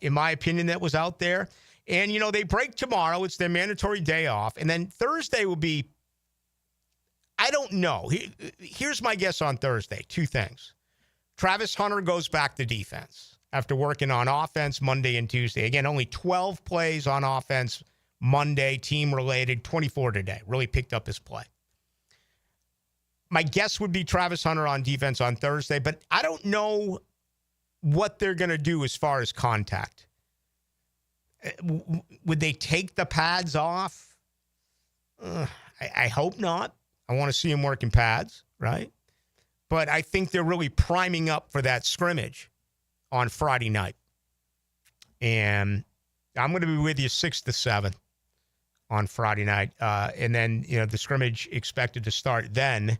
in my opinion, that was out there. And, they break tomorrow. It's their mandatory day off. And then Thursday will be, I don't know. Here's my guess on Thursday. 2 things. Travis Hunter goes back to defense after working on offense Monday and Tuesday. Again, only 12 plays on offense Monday, team-related, 24 today. Really picked up his play. My guess would be Travis Hunter on defense on Thursday, but I don't know what they're going to do as far as contact. Would they take the pads off? I hope not. I want to see him working pads, right? But I think they're really priming up for that scrimmage on Friday night. And I'm going to be with you 6 to 7 on Friday night. And then, the scrimmage expected to start then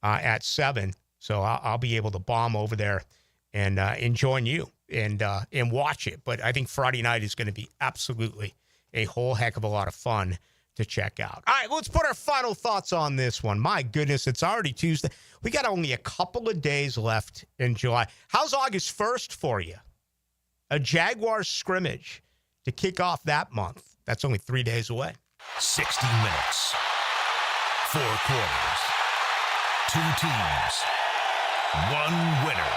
at 7. So I'll be able to bomb over there and join you and watch it. But I think Friday night is going to be absolutely a whole heck of a lot of fun to check out. All right, let's put our final thoughts on this one. My goodness, it's already Tuesday. We got only a couple of days left in July. How's August 1st for you? A Jaguars scrimmage to kick off that month. That's only 3 days away. 60 minutes. 4 quarters. 2 teams. 1 winner.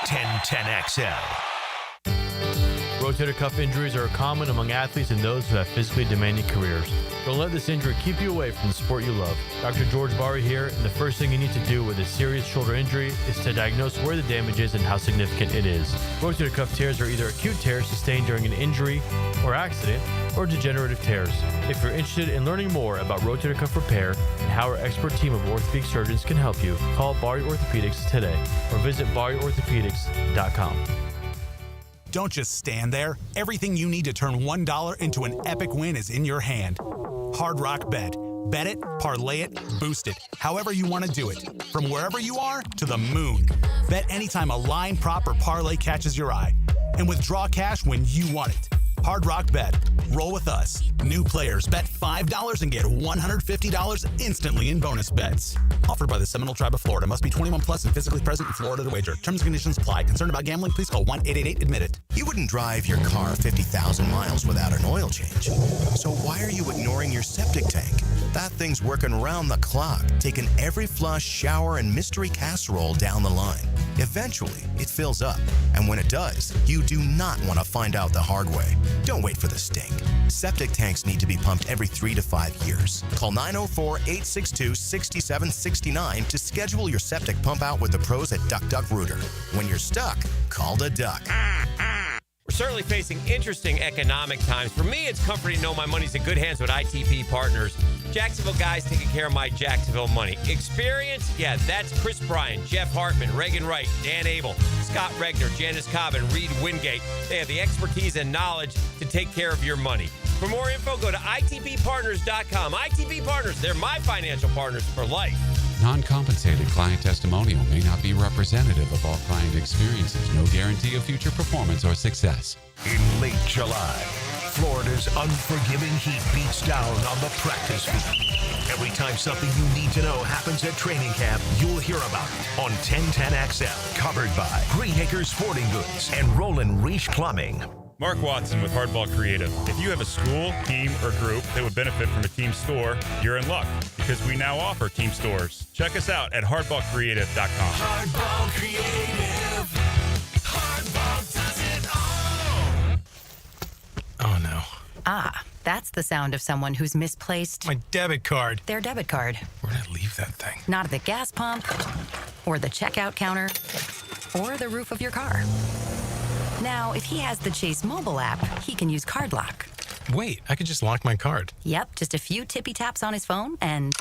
10-10XL. Rotator cuff injuries are common among athletes and those who have physically demanding careers. Don't let this injury keep you away from the sport you love. Dr. George Barry here, and the first thing you need to do with a serious shoulder injury is to diagnose where the damage is and how significant it is. Rotator cuff tears are either acute tears sustained during an injury or accident, or degenerative tears. If you're interested in learning more about rotator cuff repair and how our expert team of orthopedic surgeons can help you, call Barry Orthopedics today or visit barryorthopedics.com. Don't just stand there. Everything you need to turn $1 into an epic win is in your hand. Hard Rock Bet. Bet it, parlay it, boost it, however you want to do it. From wherever you are to the moon. Bet anytime a line, prop, or parlay catches your eye. And withdraw cash when you want it. Hard Rock Bet. Roll with us. New players bet $5 and get $150 instantly in bonus bets. Offered by the Seminole Tribe of Florida. Must be 21 plus and physically present in Florida to wager. Terms and conditions apply. Concerned about gambling? Please call 1-888-ADMIT-IT. You wouldn't drive your car 50,000 miles without an oil change. So why are you ignoring your septic tank? That thing's working around the clock, taking every flush, shower, and mystery casserole down the line. Eventually, it fills up. And when it does, you do not want to find out the hard way. Don't wait for the stink. Septic tanks need to be pumped every 3 to 5 years. Call 904-862-6769 to schedule your septic pump out with the pros at Duck Duck Rooter. When you're stuck, call the Duck. We're certainly facing interesting economic times. For me, it's comforting to know my money's in good hands with ITP Partners. Jacksonville guys taking care of my Jacksonville money. Experience? Yeah, that's Chris Bryan, Jeff Hartman, Reagan Wright, Dan Abel, Scott Regner, Janice Cobb, and Reed Wingate. They have the expertise and knowledge to take care of your money. For more info, go to itppartners.com. ITP Partners, they're my financial partners for life. Non-compensated client testimonial may not be representative of all client experiences. No guarantee of future performance or success. In late July, Florida's unforgiving heat beats down on the practice field. Every time something you need to know happens at training camp, you'll hear about it on 1010XL, covered by Greenacre Sporting Goods and Roland Reach Plumbing. Mark Watson with Hardball Creative. If you have a school, team, or group that would benefit from a team store, you're in luck because we now offer team stores. Check us out at hardballcreative.com. Hardball Creative. Hardball does it all. Oh, no. Ah, that's the sound of someone who's misplaced My debit card. their debit card. Where'd I leave that thing? Not at the gas pump, or the checkout counter, or the roof of your car. Now, if he has the Chase mobile app, he can use Card Lock. Wait, I could just lock my card. Yep, just a few tippy taps on his phone, and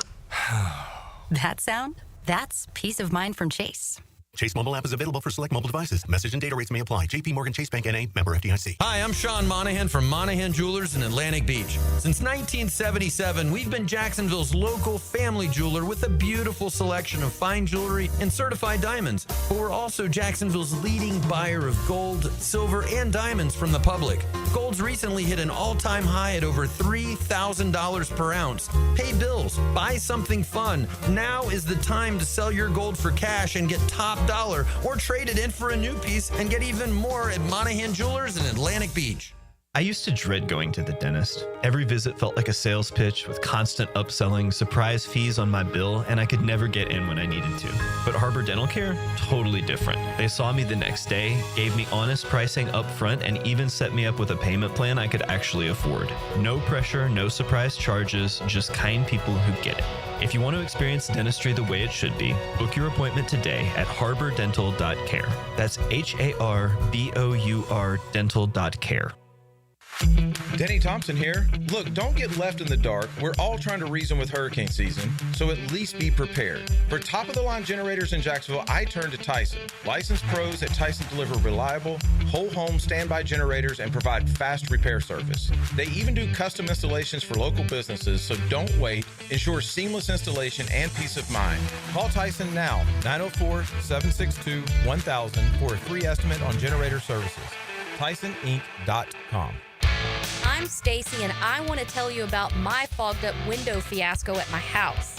that sound? That's peace of mind from Chase. Chase mobile app is available for select mobile devices. Message and data rates may apply. JP Morgan Chase Bank N.A. member FDIC. Hi, I'm Sean Monahan from Monahan Jewelers in Atlantic Beach. Since 1977, we've been Jacksonville's local family jeweler with a beautiful selection of fine jewelry and certified diamonds. But we're also Jacksonville's leading buyer of gold, silver, and diamonds from the public. Gold's recently hit an all-time high at over $3,000 per ounce. Pay bills, buy something fun. Now is the time to sell your gold for cash and get top dollar, or trade it in for a new piece and get even more at Monahan Jewelers in Atlantic Beach. I used to dread going to the dentist. Every visit felt like a sales pitch with constant upselling, surprise fees on my bill, and I could never get in when I needed to. But Harbor Dental Care? Totally different. They saw me the next day, gave me honest pricing up front, and even set me up with a payment plan I could actually afford. No pressure, no surprise charges, just kind people who get it. If you want to experience dentistry the way it should be, book your appointment today at harbordental.care. That's HARBOUR dental.care. Denny Thompson here. Look, don't get left in the dark. We're all trying to reason with hurricane season, so at least be prepared. For top-of-the-line generators in Jacksonville, I turn to Tyson. Licensed pros at Tyson deliver reliable, whole-home standby generators and provide fast repair service. They even do custom installations for local businesses, so don't wait. Ensure seamless installation and peace of mind. Call Tyson now, 904-762-1000 for a free estimate on generator services. TysonInc.com. I'm Stacy, and I want to tell you about my fogged up window fiasco at my house.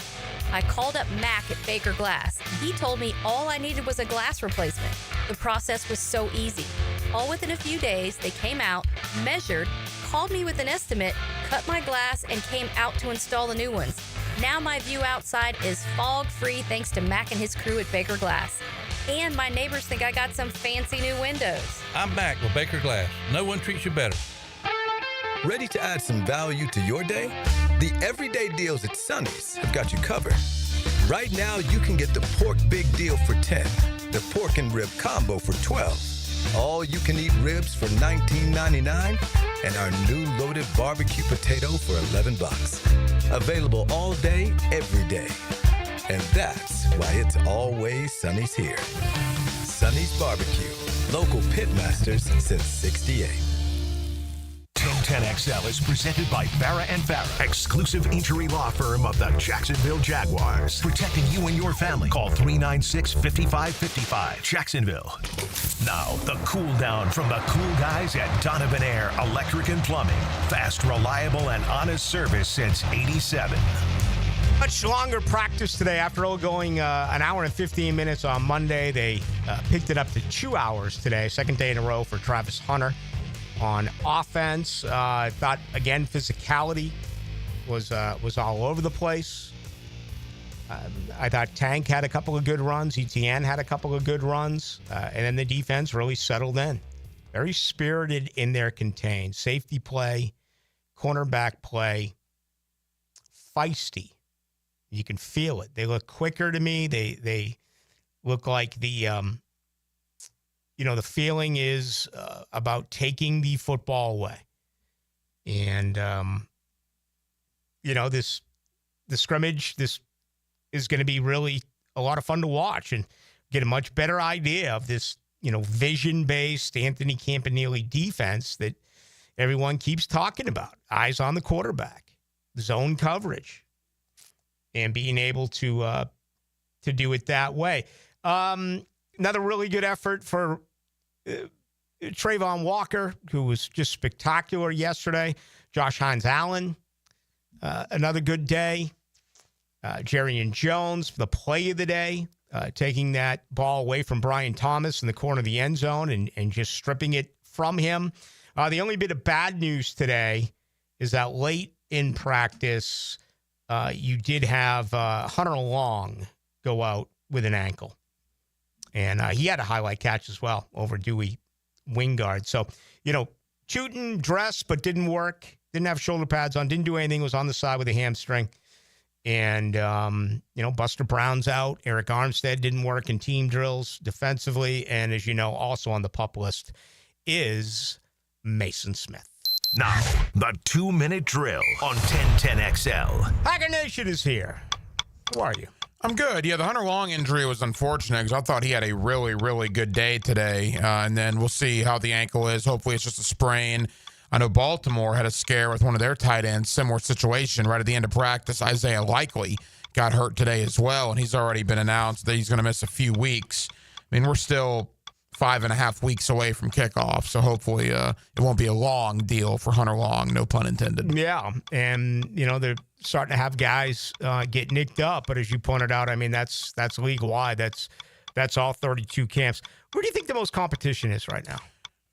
I called up Mac at Baker Glass. He told me all I needed was a glass replacement. The process was so easy. All within a few days, they came out, measured, called me with an estimate, cut my glass, and came out to install the new ones. Now my view outside is fog-free thanks to Mac and his crew at Baker Glass. And my neighbors think I got some fancy new windows. I'm Mac with Baker Glass. No one treats you better. Ready to add some value to your day? The everyday deals at Sonny's have got you covered. Right now, you can get the pork big deal for $10, the pork and rib combo for $12, all you can eat ribs for $19.99, and our new loaded barbecue potato for $11. Available all day, every day. And that's why it's always Sonny's here. Sonny's Barbecue, local pitmasters since '68. 1010XL is presented by Farah and Farah, exclusive injury law firm of the Jacksonville Jaguars. Protecting you and your family. Call 396-5555, Jacksonville. Now, the cool down from the cool guys at Donovan Air Electric and Plumbing. Fast, reliable, and honest service since '87. Much longer practice today. After all going an hour and 15 minutes on Monday, they picked it up to 2 hours today. Second day in a row for Travis Hunter on offense. I thought, again, physicality was all over the place. I thought Tank had a couple of good runs. ETN had a couple of good runs. And then the defense really settled in. Very spirited in their contain. Safety play, cornerback play, feisty. You can feel it. They look quicker to me. They look like the feeling is about taking the football away. And, the scrimmage, this is going to be really a lot of fun to watch and get a much better idea of this, vision-based Anthony Campanile defense that everyone keeps talking about. Eyes on the quarterback, zone coverage, and being able to do it that way. Another really good effort for Trayvon Walker, who was just spectacular yesterday. Josh Hines-Allen, another good day. Jerry Jones, the play of the day, taking that ball away from Brian Thomas in the corner of the end zone and just stripping it from him. The only bit of bad news today is that late in practice, you did have Hunter Long go out with an ankle. And he had a highlight catch as well over Dewey Wingard. So, Chutin dressed but didn't work. Didn't have shoulder pads on. Didn't do anything. Was on the side with a hamstring. And, Buster Brown's out. Eric Armstead didn't work in team drills defensively. And as you know, also on the PUP list is Mason Smith. Now, the 2-minute drill on 1010XL. Hacker Nation is here. How are you? I'm good. Yeah, the Hunter Long injury was unfortunate because I thought he had a really, really good day today. And then we'll see how the ankle is. Hopefully it's just a sprain. I know Baltimore had a scare with one of their tight ends, similar situation right at the end of practice. Isaiah Likely got hurt today as well, and he's already been announced that he's going to miss a few weeks. I mean, we're still 5.5 weeks away from kickoff, so hopefully it won't be a long deal for Hunter Long, no pun intended. Yeah, and, they're starting to have guys get nicked up, but as you pointed out, I mean, that's league-wide. That's all 32 camps. Where do you think the most competition is right now?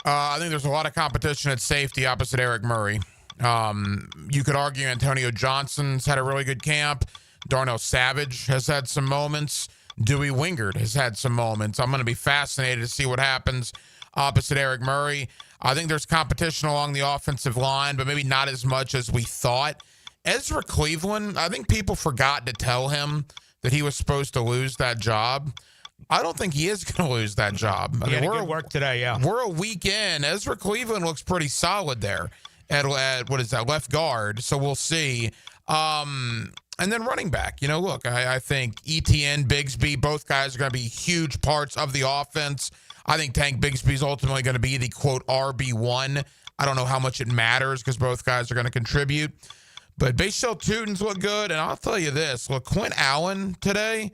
I think there's a lot of competition at safety opposite Eric Murray. You could argue Antonio Johnson's had a really good camp. Darnell Savage has had some moments. Dewey Wingard has had some moments. I'm going to be fascinated to see what happens opposite Eric Murray. I think there's competition along the offensive line, but maybe not as much as we thought. Ezra Cleveland, I think people forgot to tell him that he was supposed to lose that job. I don't think he is going to lose that job. He had good work today, yeah. We're a week in. Ezra Cleveland looks pretty solid there at what is that, left guard. So we'll see. And then running back. Look, I think ETN, Bigsby, both guys are going to be huge parts of the offense. I think Tank Bigsby is ultimately going to be the, quote, RB1. I don't know how much it matters because both guys are going to contribute. But Bashal Tutin's look good. And I'll tell you this. Look, Quinn Allen today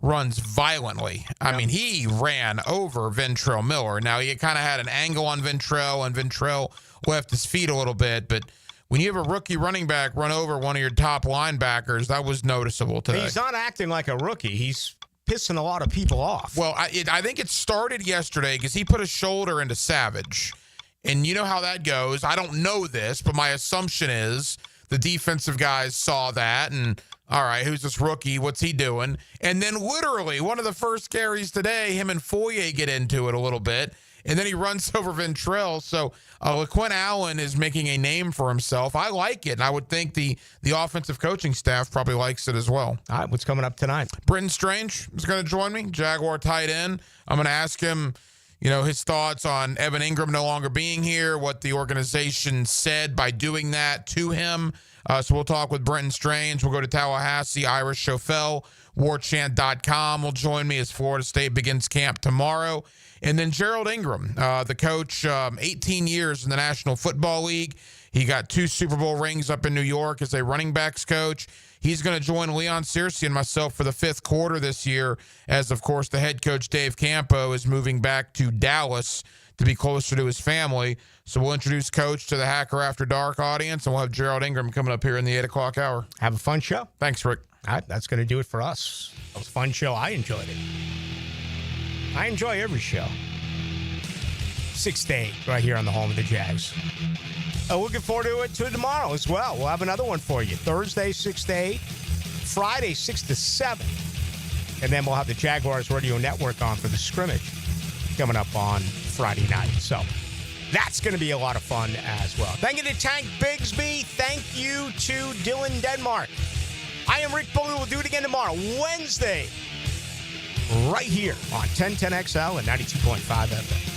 runs violently. I mean, he ran over Ventrell Miller. Now, he kind of had an angle on Ventrell, and Ventrell left his feet a little bit. But when you have a rookie running back run over one of your top linebackers, that was noticeable today. He's not acting like a rookie. He's pissing a lot of people off. Well, I think it started yesterday because he put a shoulder into Savage. And you know how that goes. I don't know this, but my assumption is the defensive guys saw that and, all right, who's this rookie? What's he doing? And then literally one of the first carries today, him and Foye get into it a little bit. And then he runs over Ventrell. So LaQuinn Allen is making a name for himself. I like it. And I would think the offensive coaching staff probably likes it as well. All right, what's coming up tonight? Britton Strange is going to join me, Jaguar tight end. I'm going to ask him, his thoughts on Evan Ingram no longer being here, what the organization said by doing that to him. So we'll talk with Britton Strange. We'll go to Tallahassee. Irish Schofel, warchant.com will join me as Florida State begins camp tomorrow. And then Gerald Ingram, the coach, 18 years in the National Football League. He got 2 Super Bowl rings up in New York as a running backs coach. He's going to join Leon Searcy and myself for the 5th quarter this year as, of course, the head coach, Dave Campo, is moving back to Dallas to be closer to his family. So we'll introduce Coach to the Hacker After Dark audience, and we'll have Gerald Ingram coming up here in the 8 o'clock hour. Have a fun show. Thanks, Rick. All right, that's going to do it for us. It was a fun show. I enjoyed it. I enjoy every show. 6 to 8 right here on the home of the Jags. Looking forward to it tomorrow as well. We'll have another one for you. Thursday, 6 to 8. Friday, 6 to 7. And then we'll have the Jaguars Radio Network on for the scrimmage coming up on Friday night. So that's going to be a lot of fun as well. Thank you to Tank Bigsby. Thank you to Dylan Denmark. I am Rick Ballou. We'll do it again tomorrow, Wednesday, right here on 1010XL and 92.5 FM.